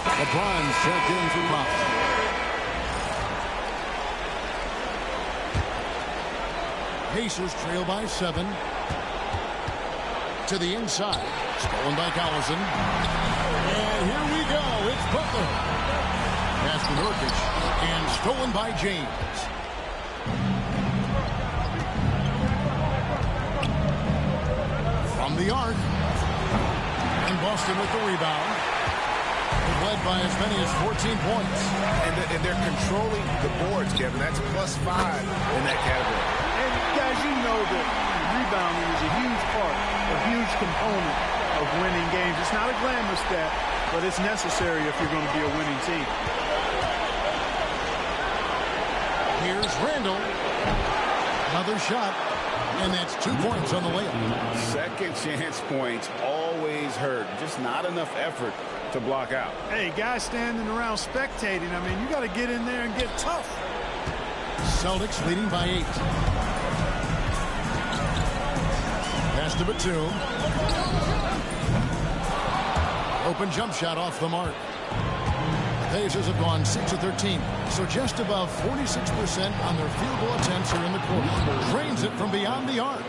LeBron checked in for foul. Pacers trail by 7. To the inside. Stolen by Collison. And here we go. It's Butler. Pass to Nurkic. And stolen by James. From the arc. And Boston with the rebound. They've led by as many as 14 points. And they're controlling the boards, Kevin. That's +5 in that category. And guys, you know that rebounding is a huge part, a huge component of winning games. It's not a glamorous stat, but it's necessary if you're going to be a winning team. Here's Randall. Another shot. And that's 2 points on the layup. Second chance points always hurt. Just not enough effort to block out. Hey, guys standing around spectating, I mean, you got to get in there and get tough. Celtics leading by 8. Pass to Batum. Open jump shot off the mark. The Pacers have gone 6 of 13, so just above 46% on their field goal attempts here in the quarter. Drains it from beyond the arc.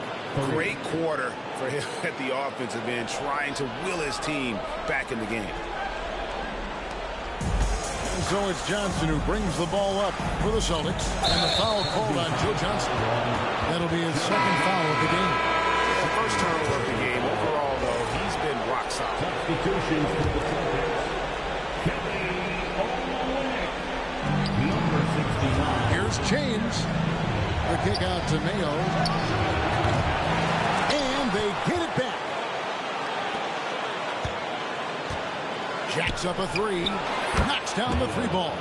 Great quarter for him at the offensive end, trying to will his team back in the game. And so it's Johnson who brings the ball up for the Celtics, and the foul called on Joe Johnson. That'll be his second foul of the game. The first turnover of the game. Overall, though, he's been rock solid. Substitutions for the Celtics. Number 69. Here's James. The kick out to Mayo. And they get it back. Jacks up a 3. Knocks down the 3 ball.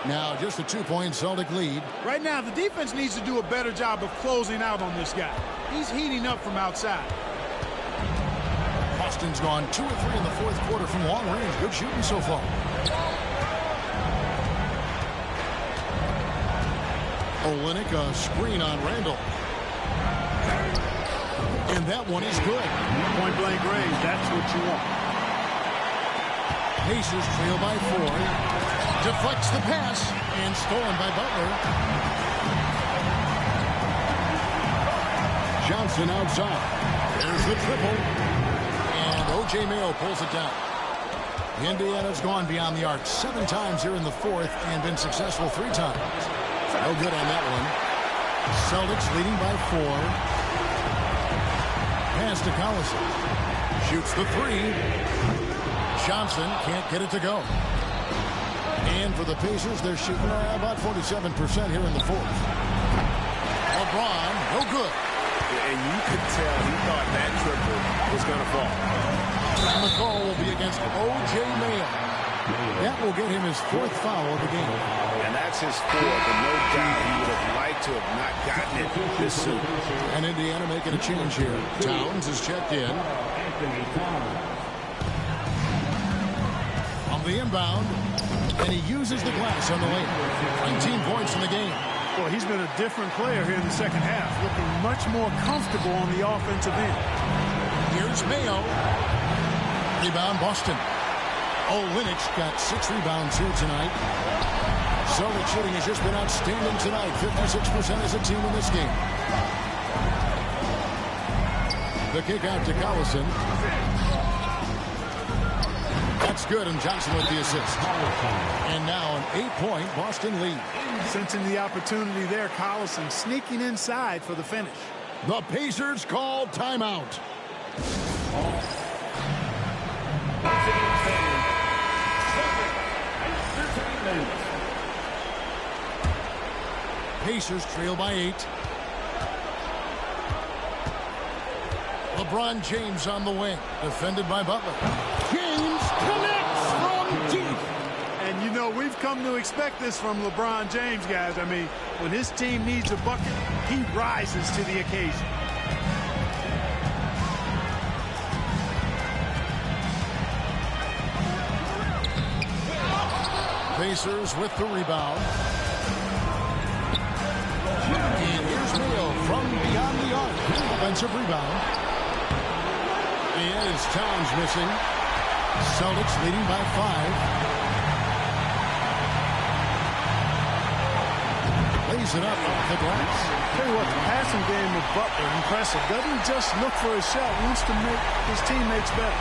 Now just a 2-point Celtic lead. Right now, the defense needs to do a better job of closing out on this guy. He's heating up from outside. Boston's gone 2 of 3 in the fourth quarter from long range. Good shooting so far. Olynyk, a screen on Randall. And that one is good. Point blank range, that's what you want. Pacers trail by 4. Deflects the pass and stolen by Butler. Johnson outside. There's the triple. And O.J. Mayo pulls it down. Indiana's gone beyond the arc 7 times here in the fourth and been successful 3 times. No good on that one. Celtics leading by 4. Pass to Collison. Shoots the 3. Johnson can't get it to go. And for the Pacers, they're shooting about 47% here in the fourth. LeBron, no good. And you could tell he thought that triple was going to fall. And the call will be against O.J. Mayo. That will get him his 4th foul of the game. And that's his 4th, and no doubt he would have liked to have not gotten it this soon. And Indiana making a change here. Towns is checked in. On the inbound, and he uses the glass on the lane. 19 points in the game. Well, he's been a different player here in the second half, looking much more comfortable on the offensive end. Here's Mayo. Rebound, Boston. Olynyk got 6 rebounds here tonight. Celtic shooting has just been outstanding tonight. 56% as a team in this game. The kick out to Collison. That's good, and Johnson with the assist. And now an 8-point Boston lead. Sensing the opportunity there, Collison sneaking inside for the finish. The Pacers call timeout. Pacers trail by 8. LeBron James on the wing, defended by Butler. James connects from deep. And you know, we've come to expect this from LeBron James, guys. I mean, when his team needs a bucket, he rises to the occasion. Pacers with the rebound. And here's Mayo from beyond the arc. Offensive rebound. And it's Towns missing. Celtics leading by 5. Lays it up off the glass. Tell you what, the passing game of Butler, impressive. Doesn't just look for a shot. Wants to make his teammates better.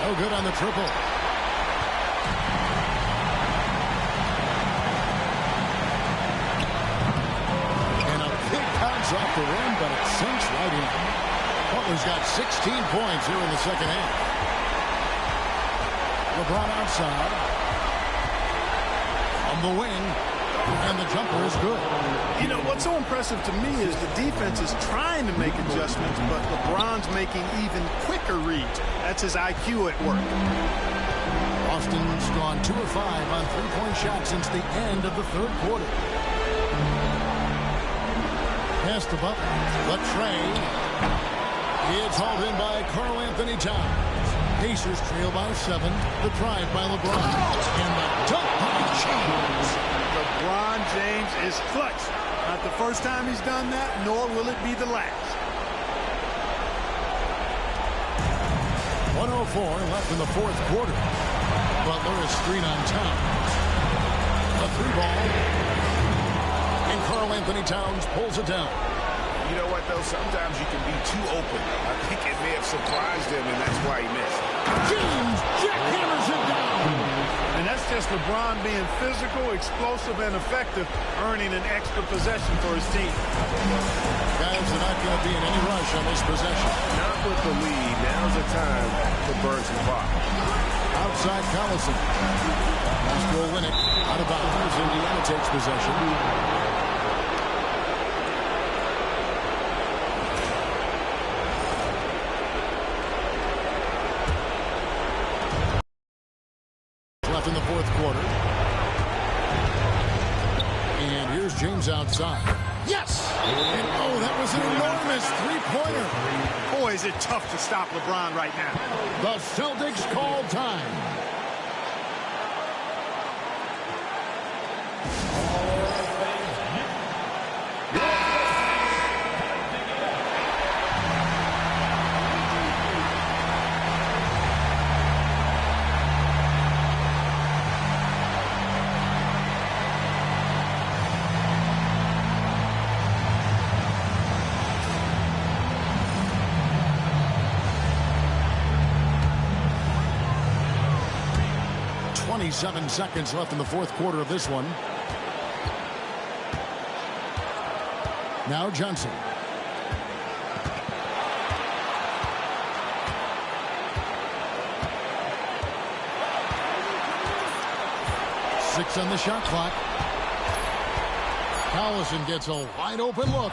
No good on the triple. And a big bounce off the rim, but it sinks right in. Butler's got 16 points here in the second half. LeBron outside. On the wing. And the jumper is good. You know, what's so impressive to me is the defense is trying to make adjustments, but LeBron's making even quicker reads. That's his IQ at work. Boston's gone 2 of 5 on three-point shots since the end of the third quarter. Pass to Butler. The tray. It's hauled in by Karl Anthony Towns. Pacers trail by 7. The drive by LeBron. And the dunk by James. LeBron James is clutch. Not the first time he's done that, nor will it be the last. 1:04 left in the fourth quarter. Butler is screen on Towns. A 3-ball. And Karl Anthony Towns pulls it down. You know what, though? Sometimes you can be too open. I think it may have surprised him, and that's why he missed. James jackhammers it down. And that's just LeBron being physical, explosive, and effective, earning an extra possession for his team. Guys are not going to be in any rush on this possession. Not with the lead. Now's the time to burn some clock. Outside Collison. Pass win it. Out of bounds. Indiana takes possession. Left in the fourth quarter. And here's James outside. Yes! And oh, that was an enormous three-pointer. Boy, is it tough to stop LeBron right now. The Celtics call time. Seven seconds left in the fourth quarter of this one. Now Johnson. Six on the shot clock. Collison gets a wide open look.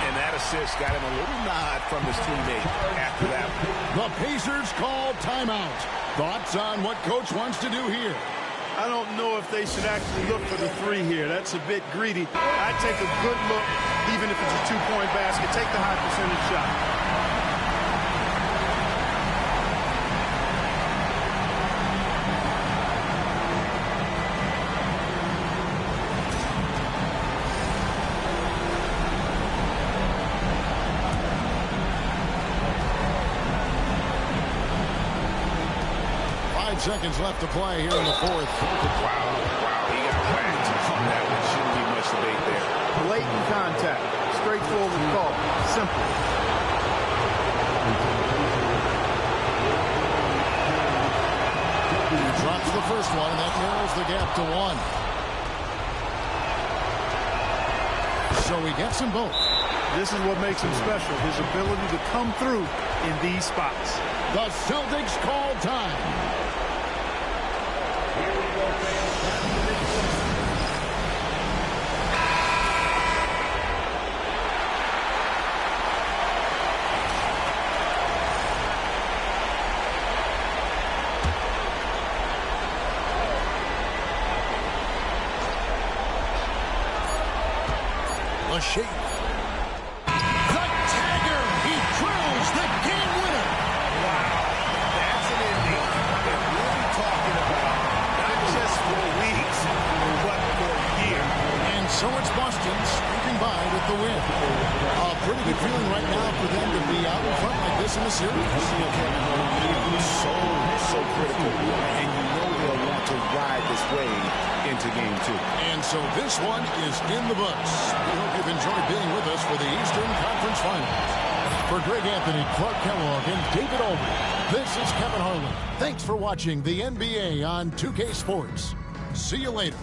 And that assist got him a little nod from his teammate after that. The Pacers call timeout. Thoughts on what coach wants to do here? I don't know if they should actually look for the three here. That's a bit greedy. I'd take a good look, even if it's a two-point basket. Take the high percentage shot. 5 seconds left to play here in the fourth. Wow, he got whacked. That one shouldn't be much debate there. Blatant contact. Straightforward call. Simple. He drops the first one, and that narrows the gap to 1. So he gets them both. This is what makes him special, his ability to come through in these spots. The Celtics call time. A shake. The tagger. He drills the game winner. Wow. A pretty good feeling right now for them to be out in front like this in the series. So critical, and you know they'll want to ride this wave into game 2. And so this one is in the books. We hope you've enjoyed being with us for the Eastern Conference Finals. For Greg Anthony, Clark Kellogg, and David Aldridge, this is Kevin Harlan. Thanks for watching the NBA on 2K Sports. See you later.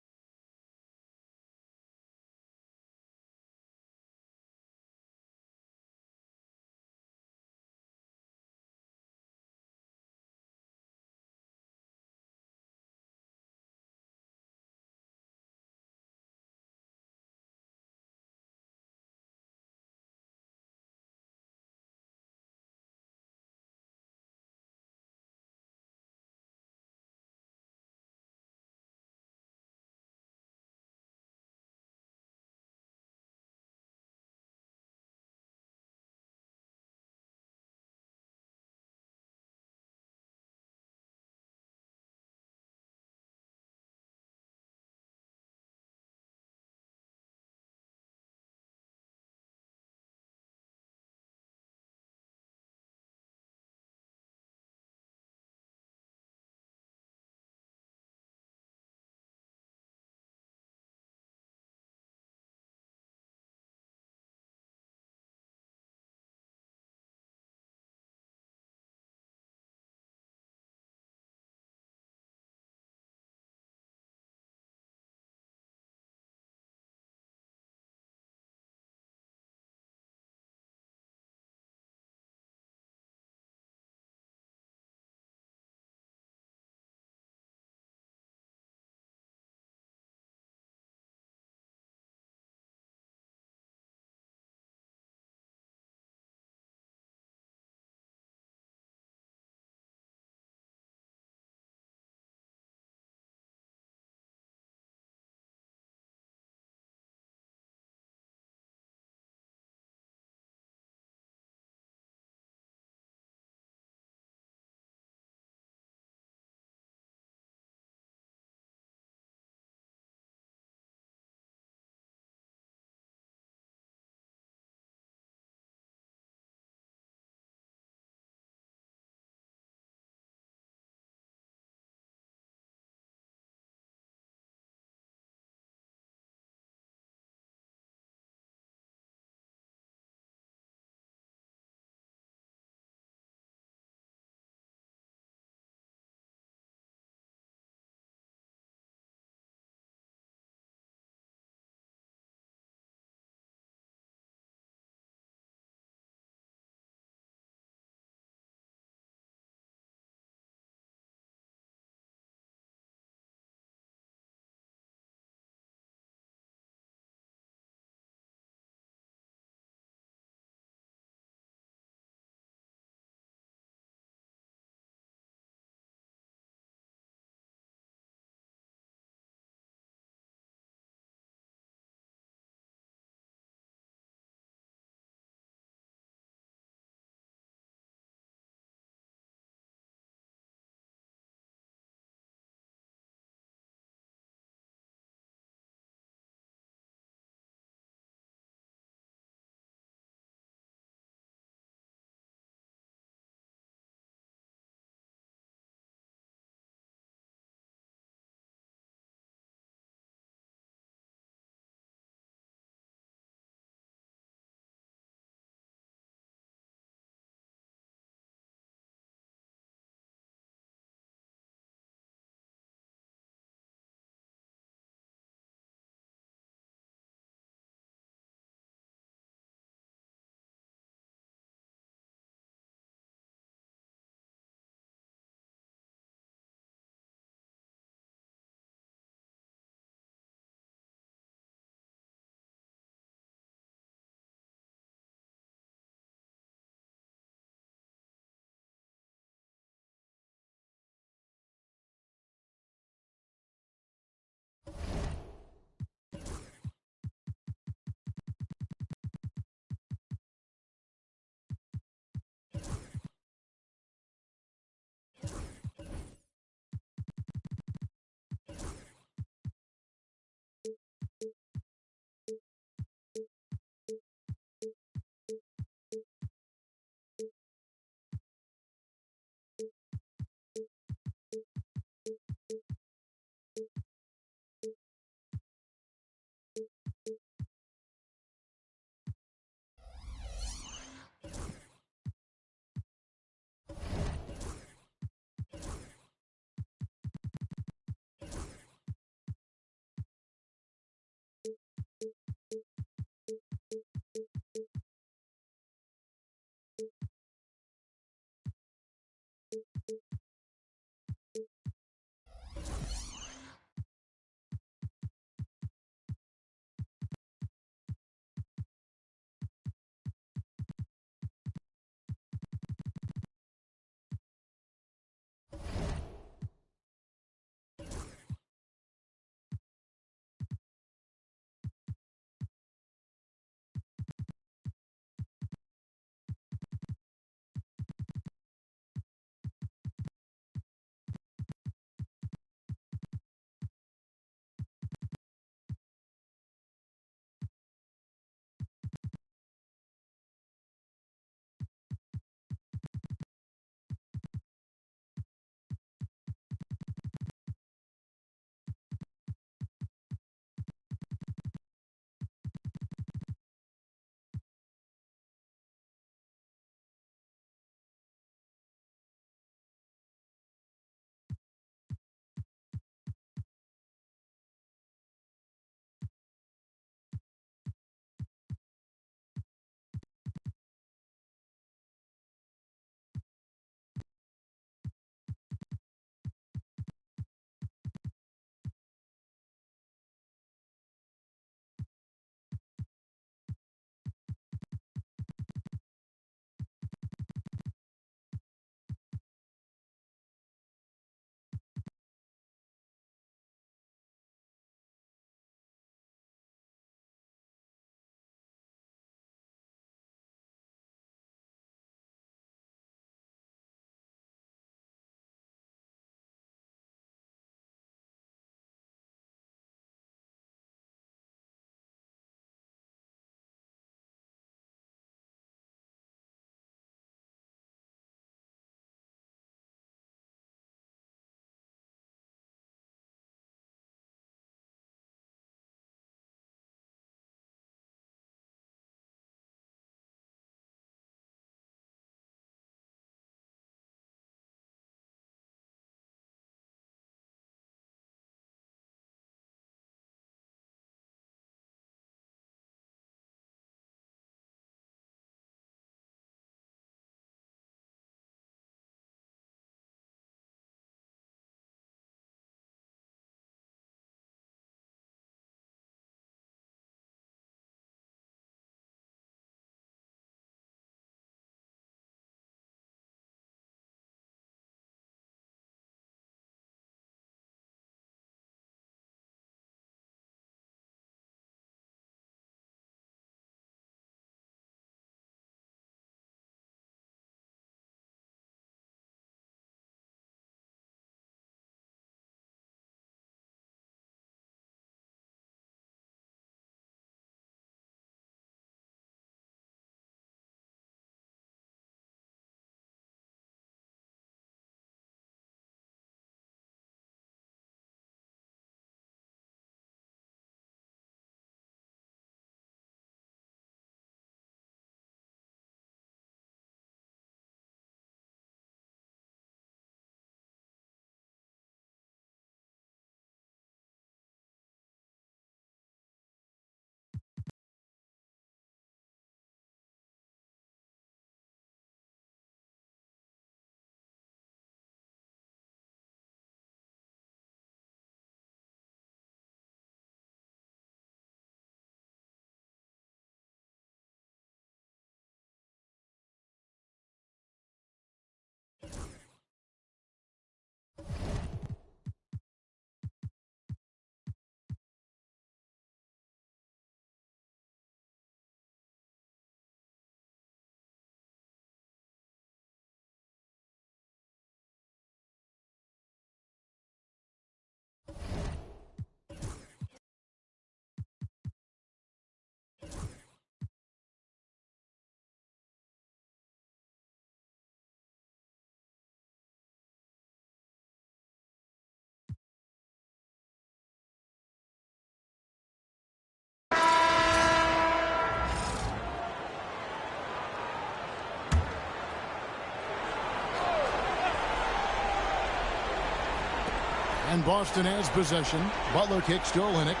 And Boston has possession. Butler kicks to Olynyk.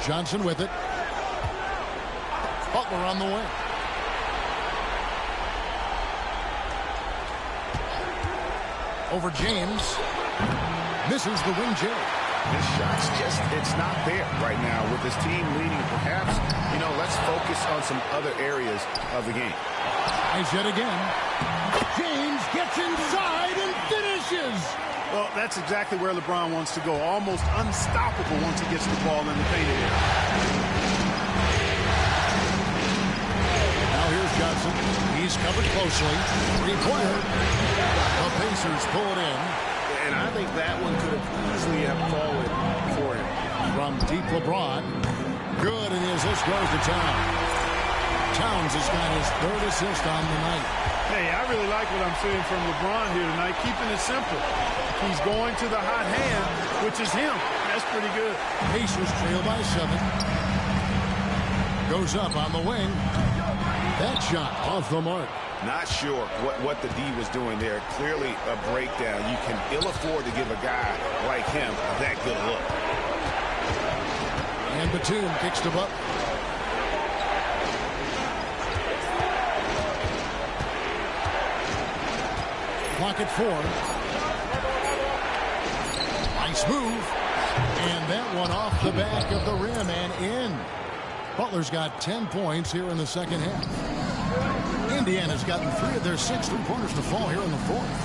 Johnson with it. Butler on the wing. Over James. Misses the wing J. His shot's just, it's not there right now with his team leading. Perhaps, let's focus on some other areas of the game. Eyes yet again. James gets inside and finishes. Well, that's exactly where LeBron wants to go. Almost unstoppable once he gets the ball in the paint area. Now here's Johnson. He's covered closely. Required. The Pacers pull it in. And I think that one could have easily have fallen for him. From deep LeBron. Good, and his assist goes to Towns. Towns has got his third assist on the night. Hey, I really like what I'm seeing from LeBron here tonight, keeping it simple. He's going to the hot hand, which is him. That's pretty good. Pacers trail by 7. Goes up on the wing. That shot off the mark. Not sure what the D was doing there. Clearly a breakdown. You can ill afford to give a guy like him that good look. And Batum kicks to Butler. Clock at 4. Nice move. And that one off the back of the rim and in. Butler's got 10 points here in the second half. Indiana's gotten 3 of their 6 3-pointers to fall here in the 4th.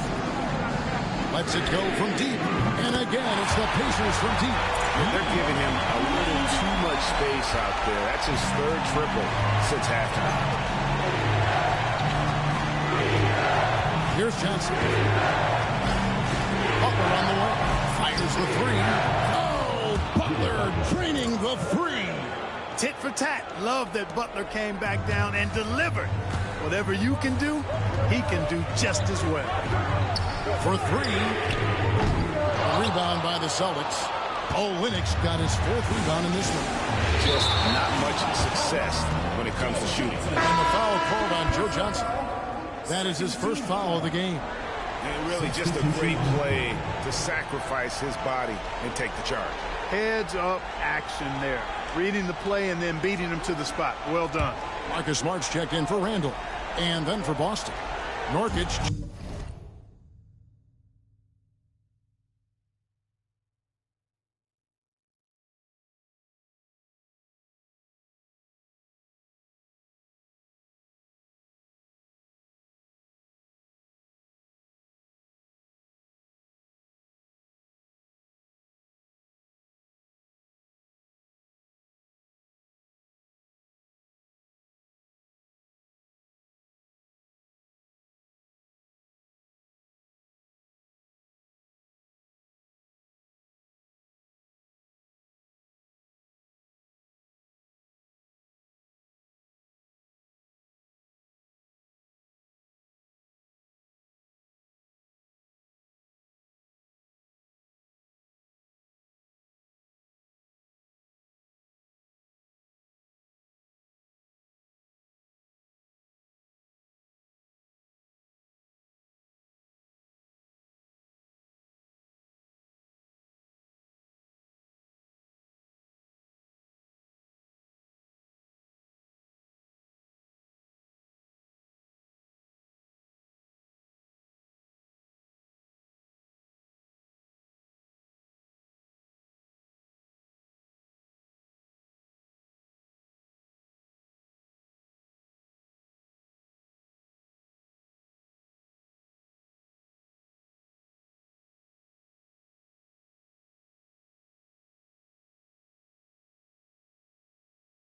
Lets it go from deep. And again, it's the Pacers from deep. They're giving him a little too much space out there. That's his 3rd triple since halftime. Here's Johnson. Butler on the way. Fires the 3. Oh, Butler draining the 3. Tit for tat. Love that Butler came back down and delivered. Whatever you can do, he can do just as well. For 3. A rebound by the Celtics. Olynyk's got his 4th rebound in this one. Just not much success when it comes to shooting. And the foul called on Joe Johnson. That is his first foul of the game. And really just a great play to sacrifice his body and take the charge. Heads up action there. Reading the play and then beating him to the spot. Well done. Marcus Smart's checked in for Randall. And then for Boston. Nurkic.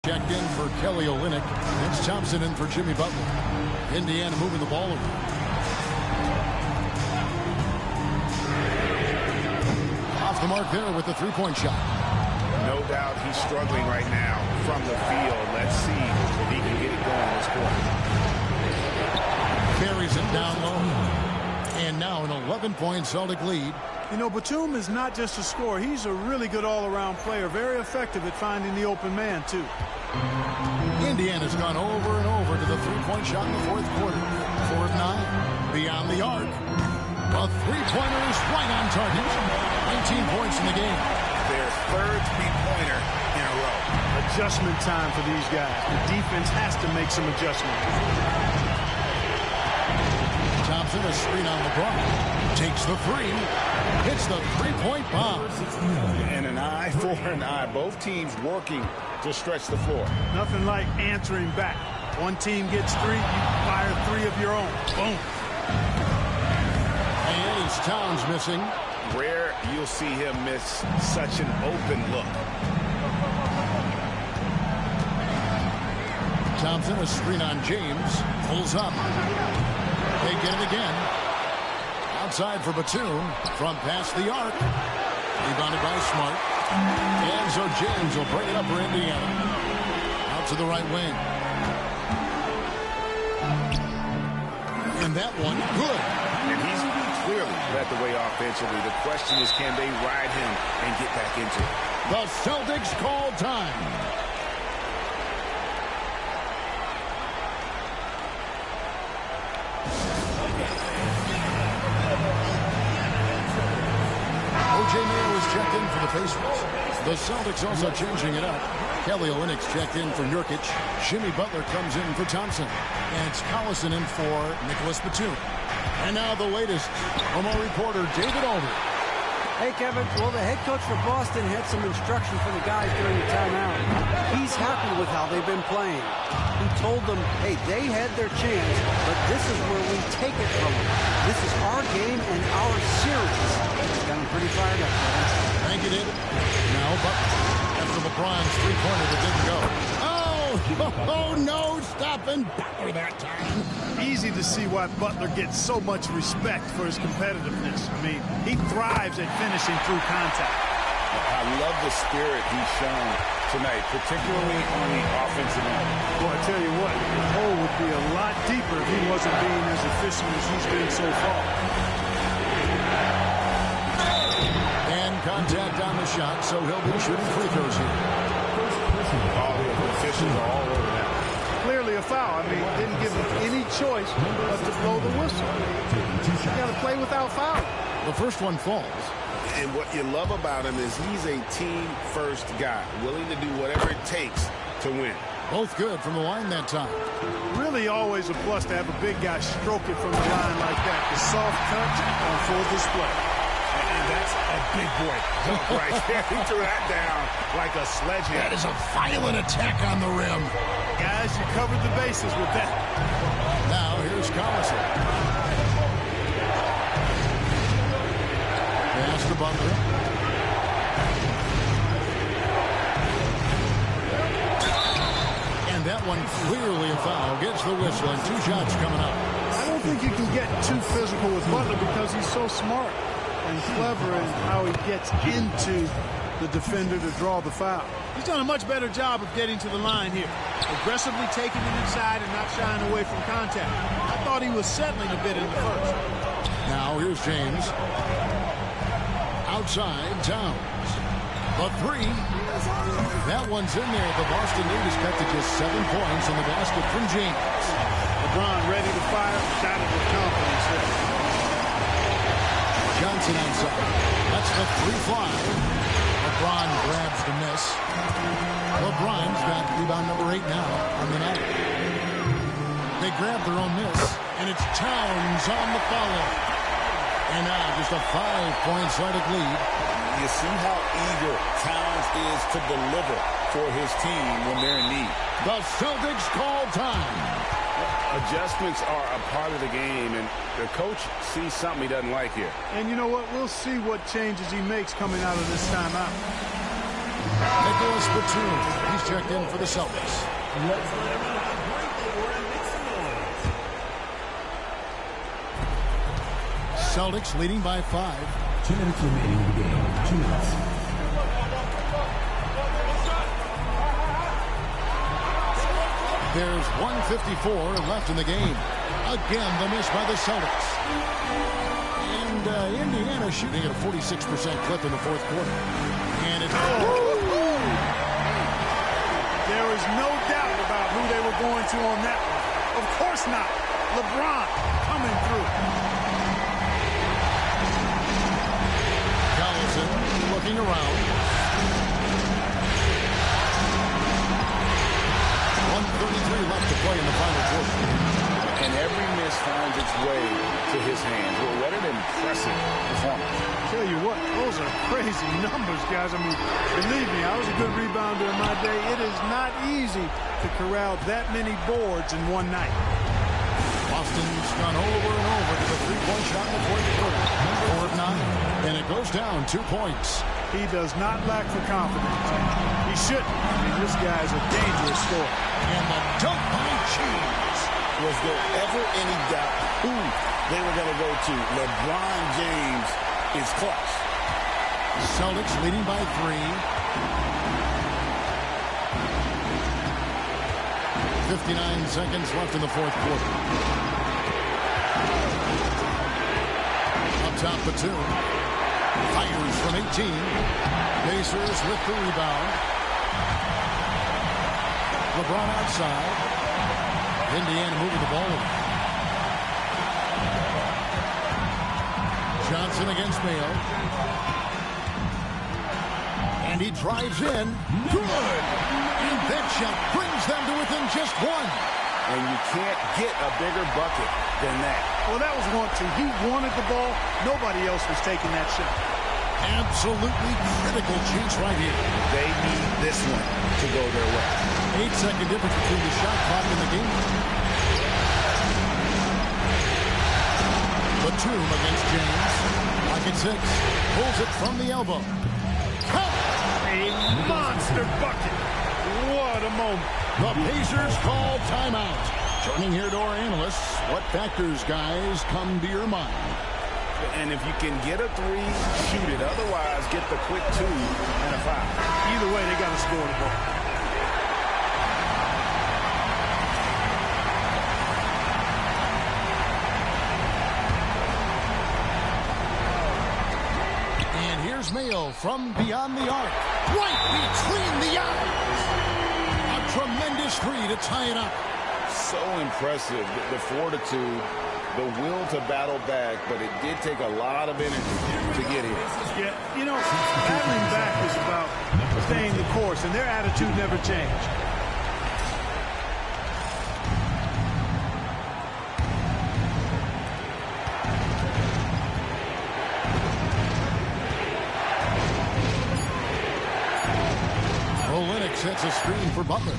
Checked in for Kelly Olynyk. It's Thompson in for Jimmy Butler. Indiana moving the ball over. Off the mark there with the 3-point shot. No doubt he's struggling right now from the field. Let's see if he can get it going this quarter. Carries it down low. And now an 11-point Celtic lead. You know, Batum is not just a scorer. He's a really good all-around player. Very effective at finding the open man, too. Indiana's gone over and over to the 3-point shot in the 4th quarter. 4 of 9. Beyond the arc. The three-pointer is right on target. 19 points in the game. Their third three-pointer in a row. Adjustment time for these guys. The defense has to make some adjustments. Thompson, a screen on LeBron. Takes the three. Hits the three-point bomb. And an eye for an eye. Both teams working to stretch the floor. Nothing like answering back. One team gets three, you fire three of your own. Boom. And it's Towns missing. Rare you'll see him miss such an open look. Thompson, a screen on James. Pulls up. They get it again. Outside for Batum. From past the arc. Rebounded by Smart. And so James will bring it up for Indiana. Out to the right wing. And that one, good. And he's clearly led the way offensively. The question is, can they ride him and get back into it? The Celtics call time. O.J. Mayo is checked in for the Pacers. The Celtics also changing it up. Kelly Olynyk's checked in for Nurkic. Jimmy Butler comes in for Thompson. And it's Collison in for Nicholas Batum. And now the latest from our reporter, David Alder. Hey, Kevin. Well, the head coach for Boston had some instruction for the guys during the timeout. He's happy with how they've been playing. He told them, hey, they had their chance, but this is where we take it from them. This is our game and our series. He's got him pretty fired up, Kevin. Thank you, David. Now, after LeBron's three-pointer that didn't go. Oh, no, stopping Butler that time. Easy to see why Butler gets so much respect for his competitiveness. I mean, he thrives at finishing through contact. I love the spirit he's shown tonight, particularly on the offensive end. Well, I tell you what, the hole would be a lot deeper if he wasn't being as efficient as he's been so far. And contact on the shot, so he'll be shooting free throws here. All the officials are all over that. Clearly a foul. I mean, didn't give him any choice but to blow the whistle. You got to play without foul. The first one falls. And what you love about him is he's a team-first guy, willing to do whatever it takes to win. Both good from the line that time. Really always a plus to have a big guy stroke it from the line like that. The soft touch on full display. And that's a big boy right there. He threw that down like a sledgehammer. That is a violent attack on the rim. Guys, you covered the bases with that. Now here's Collison. Pass to Butler. And that one clearly a foul. Gets the whistle and two shots coming up. I don't think you can get too physical with Butler because he's so smart and clever in how he gets into the defender to draw the foul. He's done a much better job of getting to the line here. Aggressively taking it inside and not shying away from contact. I thought he was settling a bit in the first. Now here's James. Outside, Towns. The three. That one's in there. The Boston lead is cut to just 7 points in the basket from James. LeBron ready to fire. Shot it with confidence there. Johnson outside. That's the 3-fly. LeBron grabs the miss. LeBron's got rebound number 8 now on the night. They grab their own miss, and it's Towns on the follow. And now just a 5-point Celtic lead. You see how eager Towns is to deliver for his team when they're in need. The Celtics call time. Adjustments are a part of the game, and the coach sees something he doesn't like here. And you know what? We'll see what changes he makes coming out of this timeout. Nicholas Batum. He's checked in for the Celtics. Celtics leading by 5. 2 minutes remaining in the game. 2 minutes. There's 1:54 left in the game. Again, the miss by the Celtics. And Indiana shooting at a 46% clip in the fourth quarter. And it's... There is no doubt about who they were going to on that one. Of course not. LeBron coming through. around. 1:33 left to play in the final quarter. And every miss finds its way to his hands. Well, what an impressive performance. Tell you what, those are crazy numbers, guys. I mean, believe me, I was a good rebounder in my day. It is not easy to corral that many boards in one night. Boston's gone over and over to the three-point shot in the fourth quarter. 4 of 9, and it goes down 2 points. He does not lack for confidence. He shouldn't. I mean, this guy's a dangerous scorer. And the dunk by Cheese. Was there ever any doubt who they were going to go to? LeBron James is clutch. Celtics leading by 3. 59 seconds left in the fourth quarter. Up top, Batum. Fires from 18. Pacers with the rebound. LeBron outside. Indiana moving the ball over. Johnson against Mayo. And he drives in. Good! And that shot brings them to within just 1. And you can't get a bigger bucket than that. Well, that was want to. He wanted the ball. Nobody else was taking that shot. Absolutely critical chance right here. They need this one to go their way. 8-second difference between the shot clock and the game. Batum against James. Pocket 6. Pulls it from the elbow. A monster bucket. What a moment. The Pacers call timeout. Turning here to our analysts. What factors, guys, come to your mind? And if you can get a 3, shoot it. Otherwise, get the quick 2 and a 5. Either way, they got to score the ball. And here's Mayo from beyond the arc. Right between the eyes. A tremendous 3 to tie it up. So impressive, the fortitude, the will to battle back, but it did take a lot of energy to get here. Yeah, you know, battling back is about staying the course, and their attitude never changed. Olynyk sets a screen for Butler.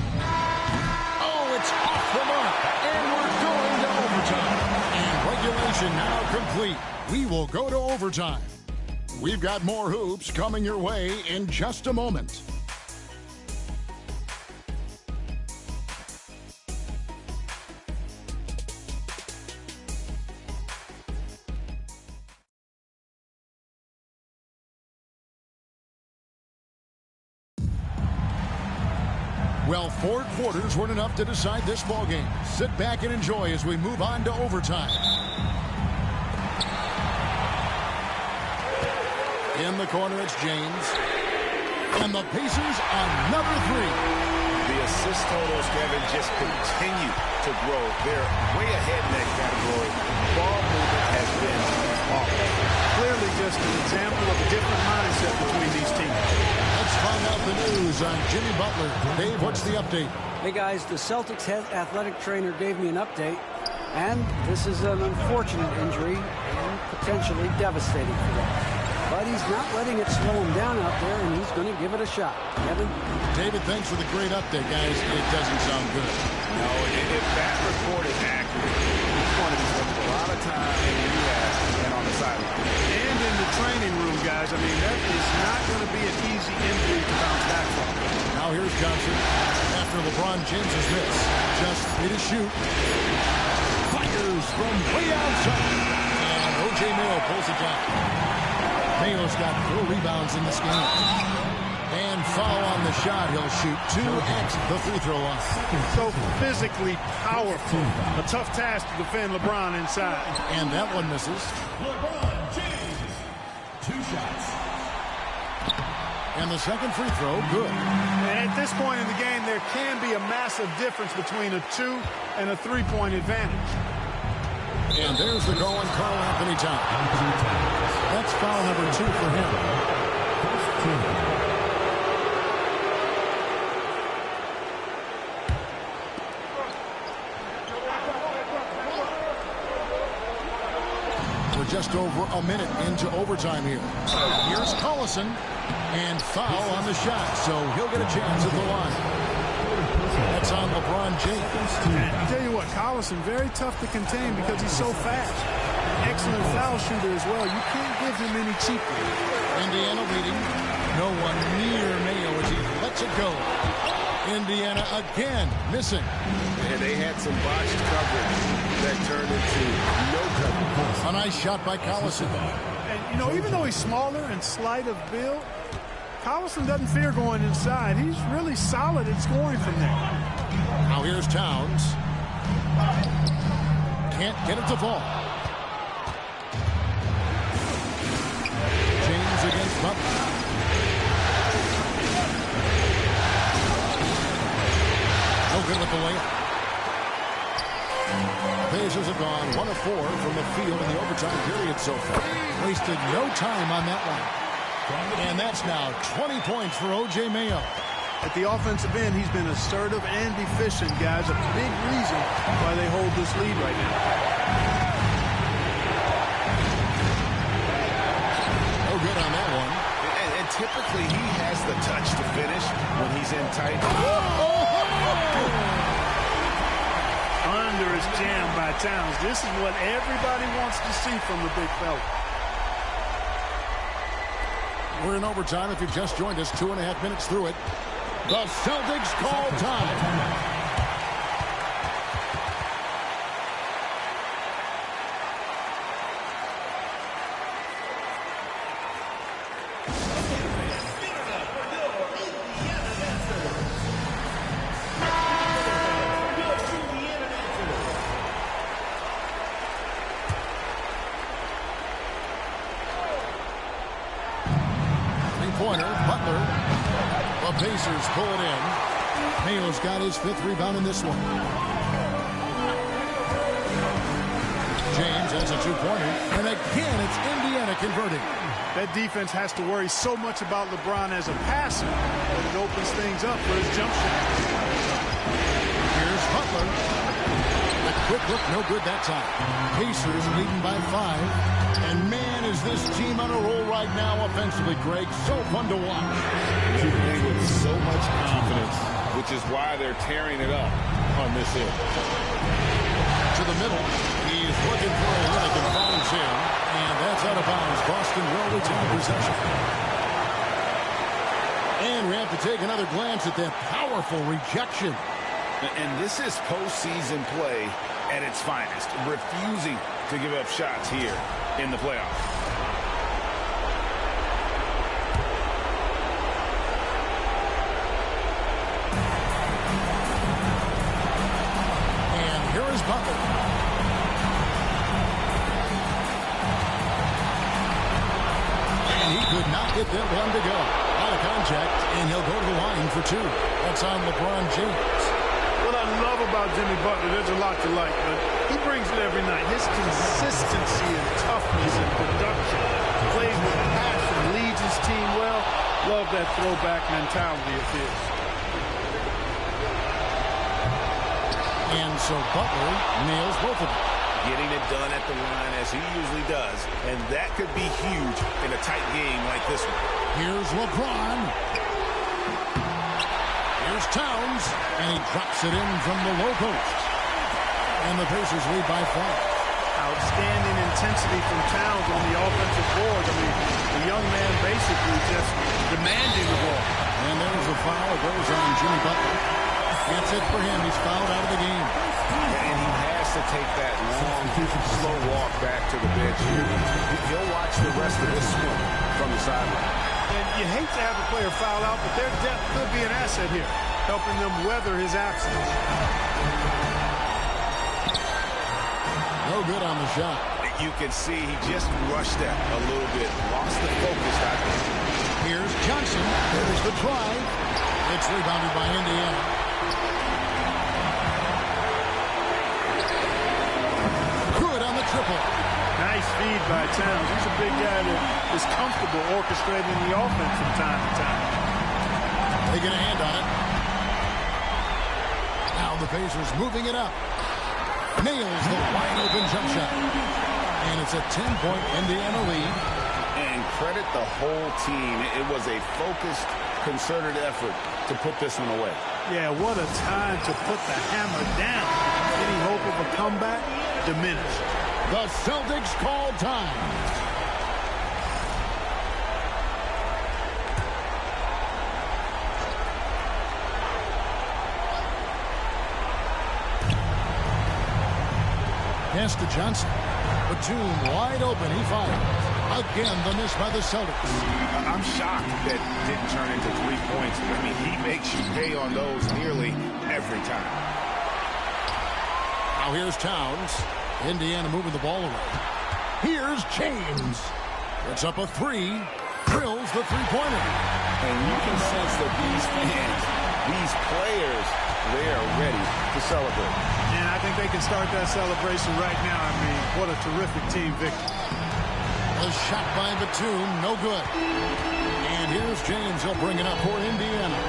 Oh, it's off the mark, and we're going to overtime. And regulation now complete. We will go to overtime. We've got more hoops coming your way in just a moment. Well, 4 quarters weren't enough to decide this ballgame. Sit back and enjoy as we move on to overtime. In the corner, it's James. And the Pacers, another 3. The assist totals, Kevin, just continue to grow. They're way ahead in that category. Ball movement has been awful. Clearly just an example of a different mindset between these teams. Let's find out the news on Jimmy Butler. Dave, what's the update? Hey, guys, the Celtics head athletic trainer gave me an update, and this is an unfortunate injury and potentially devastating for them. But he's not letting it slow him down out there, and he's going to give it a shot. Kevin? David, thanks for the great update, guys. It doesn't sound good. No, if that report is accurate, he's going to be spending a lot of time in the rehab and on the sideline. And in the training room, guys, I mean, that is not going to be an easy injury to bounce back from. Now here's Johnson. After LeBron James's miss. Just 3 to shoot. Fires from way outside. And O.J. Mayo pulls it down. Mayo's got 4 rebounds in this game. And foul on the shot. He'll shoot 2 at the free throw line. So physically powerful. A tough task to defend LeBron inside. And that one misses. LeBron James, 2 shots. And the second free throw, good. And at this point in the game, there can be a massive difference between a 2 and a 3-point advantage. And there's the goal on Karl Anthony Towns. That's foul number 2 for him. just over a minute into overtime here. Here's Collison, and foul on the shot, so he'll get a chance at the line. That's on LeBron James. And I tell you what, Collison, very tough to contain because he's so fast. An excellent foul shooter as well. You can't give him any cheaply. Indiana leading. No one near Mayo as he lets it go. Indiana again missing. And they had some botched coverage that turned into no coverage. A nice shot by Collison. And, you know, even though he's smaller and slight of build, Collison doesn't fear going inside. He's really solid at scoring from there. Now here's Towns. Can't get it to fall. James against Butler. No good with the layup. Pacers have gone 1 of 4 from the field in the overtime period so far. Wasted no time on that one. And that's now 20 points for O.J. Mayo. At the offensive end, he's been assertive and efficient, guys. A big reason why they hold this lead right now. No good on that one. And typically he has the touch to finish when he's in tight. Under is jammed by Towns. This is what everybody wants to see from the big fella. We're in overtime. If you've just joined us, 2.5 minutes through it. The Celtics call time. Three-pointer, Butler. The Pacers pull it in. Mayo's got his 5th rebound in this one. James has a 2-pointer. And again, it's Indiana converting. That defense has to worry so much about LeBron as a passer that it opens things up for his jump shot. Here's Butler. The quick look, no good that time. Pacers leading by 5. And man, is this team on a roll right now offensively, Greg. So fun to watch. They play with so much confidence, which is why they're tearing it up on this end. To the middle. He's looking for a look and finds him. And that's out of bounds. Boston will retain possession. And we have to take another glance at that powerful rejection. And this is postseason play at its finest, refusing to give up shots here in the playoffs. And here is Butler. And he could not get that one to go. Out of contact, and he'll go to the line for 2. That's on LeBron James. What I love about Jimmy Butler, there's a lot to like, but he brings it every night. His consistency and toughness and production. Plays with passion, leads his team well. Love that throwback mentality of his. And so Butler nails both of them. Getting it done at the line as he usually does, and that could be huge in a tight game like this one. Here's LeBron. Here's Towns, and he drops it in from the low post. And the Pacers lead by 5. Outstanding intensity from Towns on the offensive board. I mean, the young man basically just demanding the ball. And there's a foul. It goes on Jimmy Butler. That's it for him. He's fouled out of the game. And he has to take that long, slow walk back to the bench here. He'll watch the rest of this one from the sideline. And you hate to have a player foul out, but their depth could be an asset here, helping them weather his absence. No good on the shot. You can see he just rushed that a little bit, lost the focus, I think. Here's Johnson. There's the try. It's rebounded by Indiana. Good on the triple. Nice feed by Towns. He's a big guy that is comfortable orchestrating the offense from time to time. They get a hand on it. Now the Pacers moving it up. Nails the wide open jump shot. And it's a 10-point Indiana lead. And credit the whole team. It was a focused, concerted effort to put this one away. Yeah, what a time to put the hammer down. Any hope of a comeback diminished. The Celtics call time. Pass to Johnson. Batum wide open. He fires. Again, the miss by the Celtics. I'm shocked that didn't turn into 3 points. I mean, he makes you pay on those nearly every time. Now here's Towns. Indiana moving the ball away. Here's James. Puts up a three. Drills the three-pointer. And you can sense that these fans, these players, they are ready to celebrate. And I think they can start that celebration right now. I mean, what a terrific team victory. A shot by Batum, no good. And here's James. He'll bring it up for Indiana.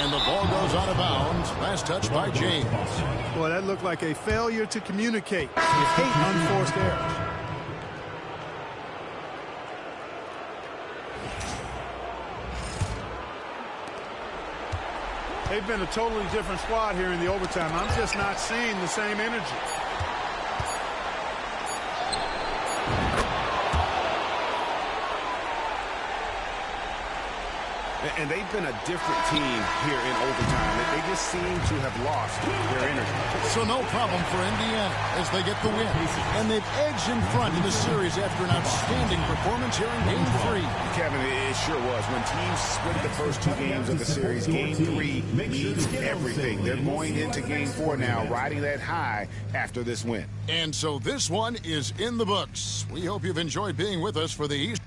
And the ball goes out of bounds. Last touch by James. Boy, that looked like a failure to communicate. You hate unforced errors. They've been a totally different squad here in the overtime. I'm just not seeing the same energy. And they've been a different team here in overtime. They just seem to have lost their energy. So no problem for Indiana as they get the win. And they've edged in front in the series after an outstanding performance here in Game 3. Kevin, it sure was. When teams split the first 2 games of the series, Game 3 means everything. They're going into Game 4 now, riding that high after this win. And so this one is in the books. We hope you've enjoyed being with us for the East.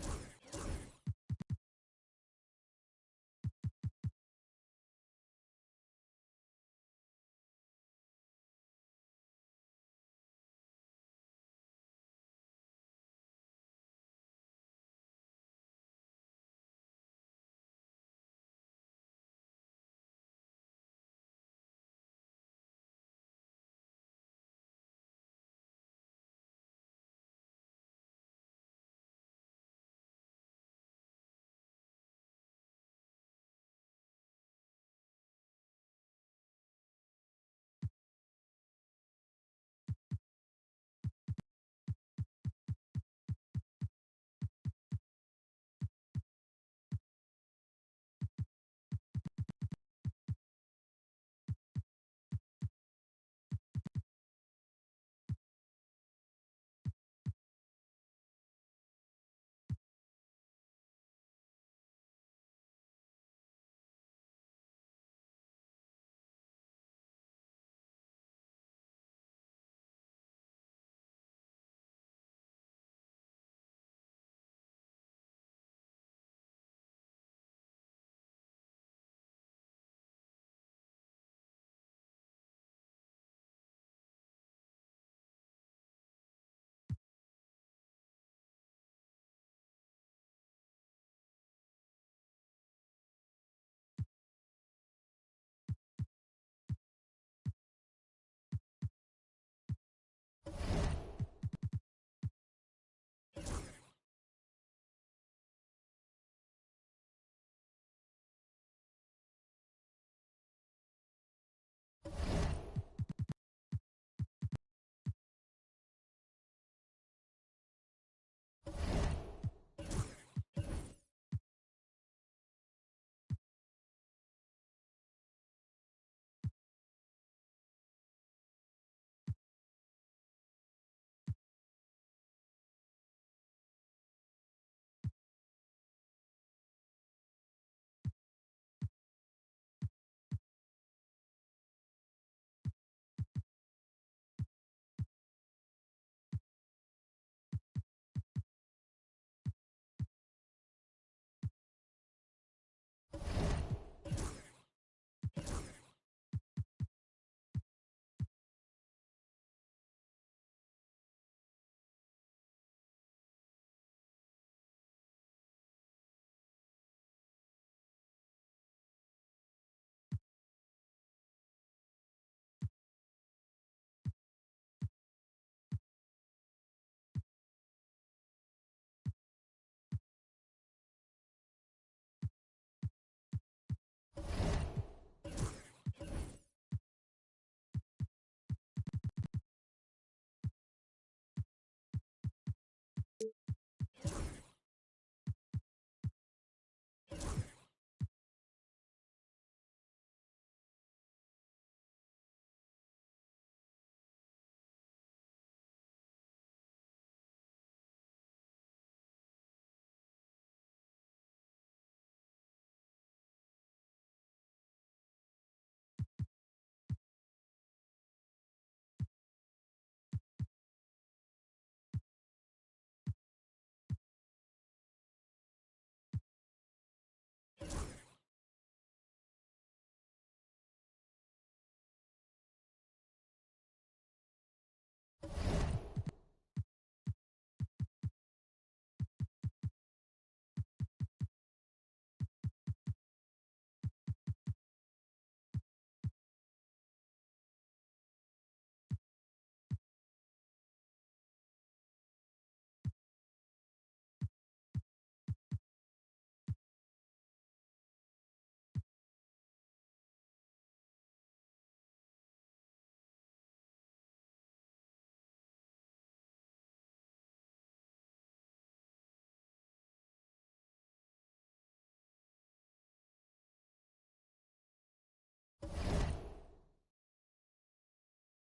Celtics.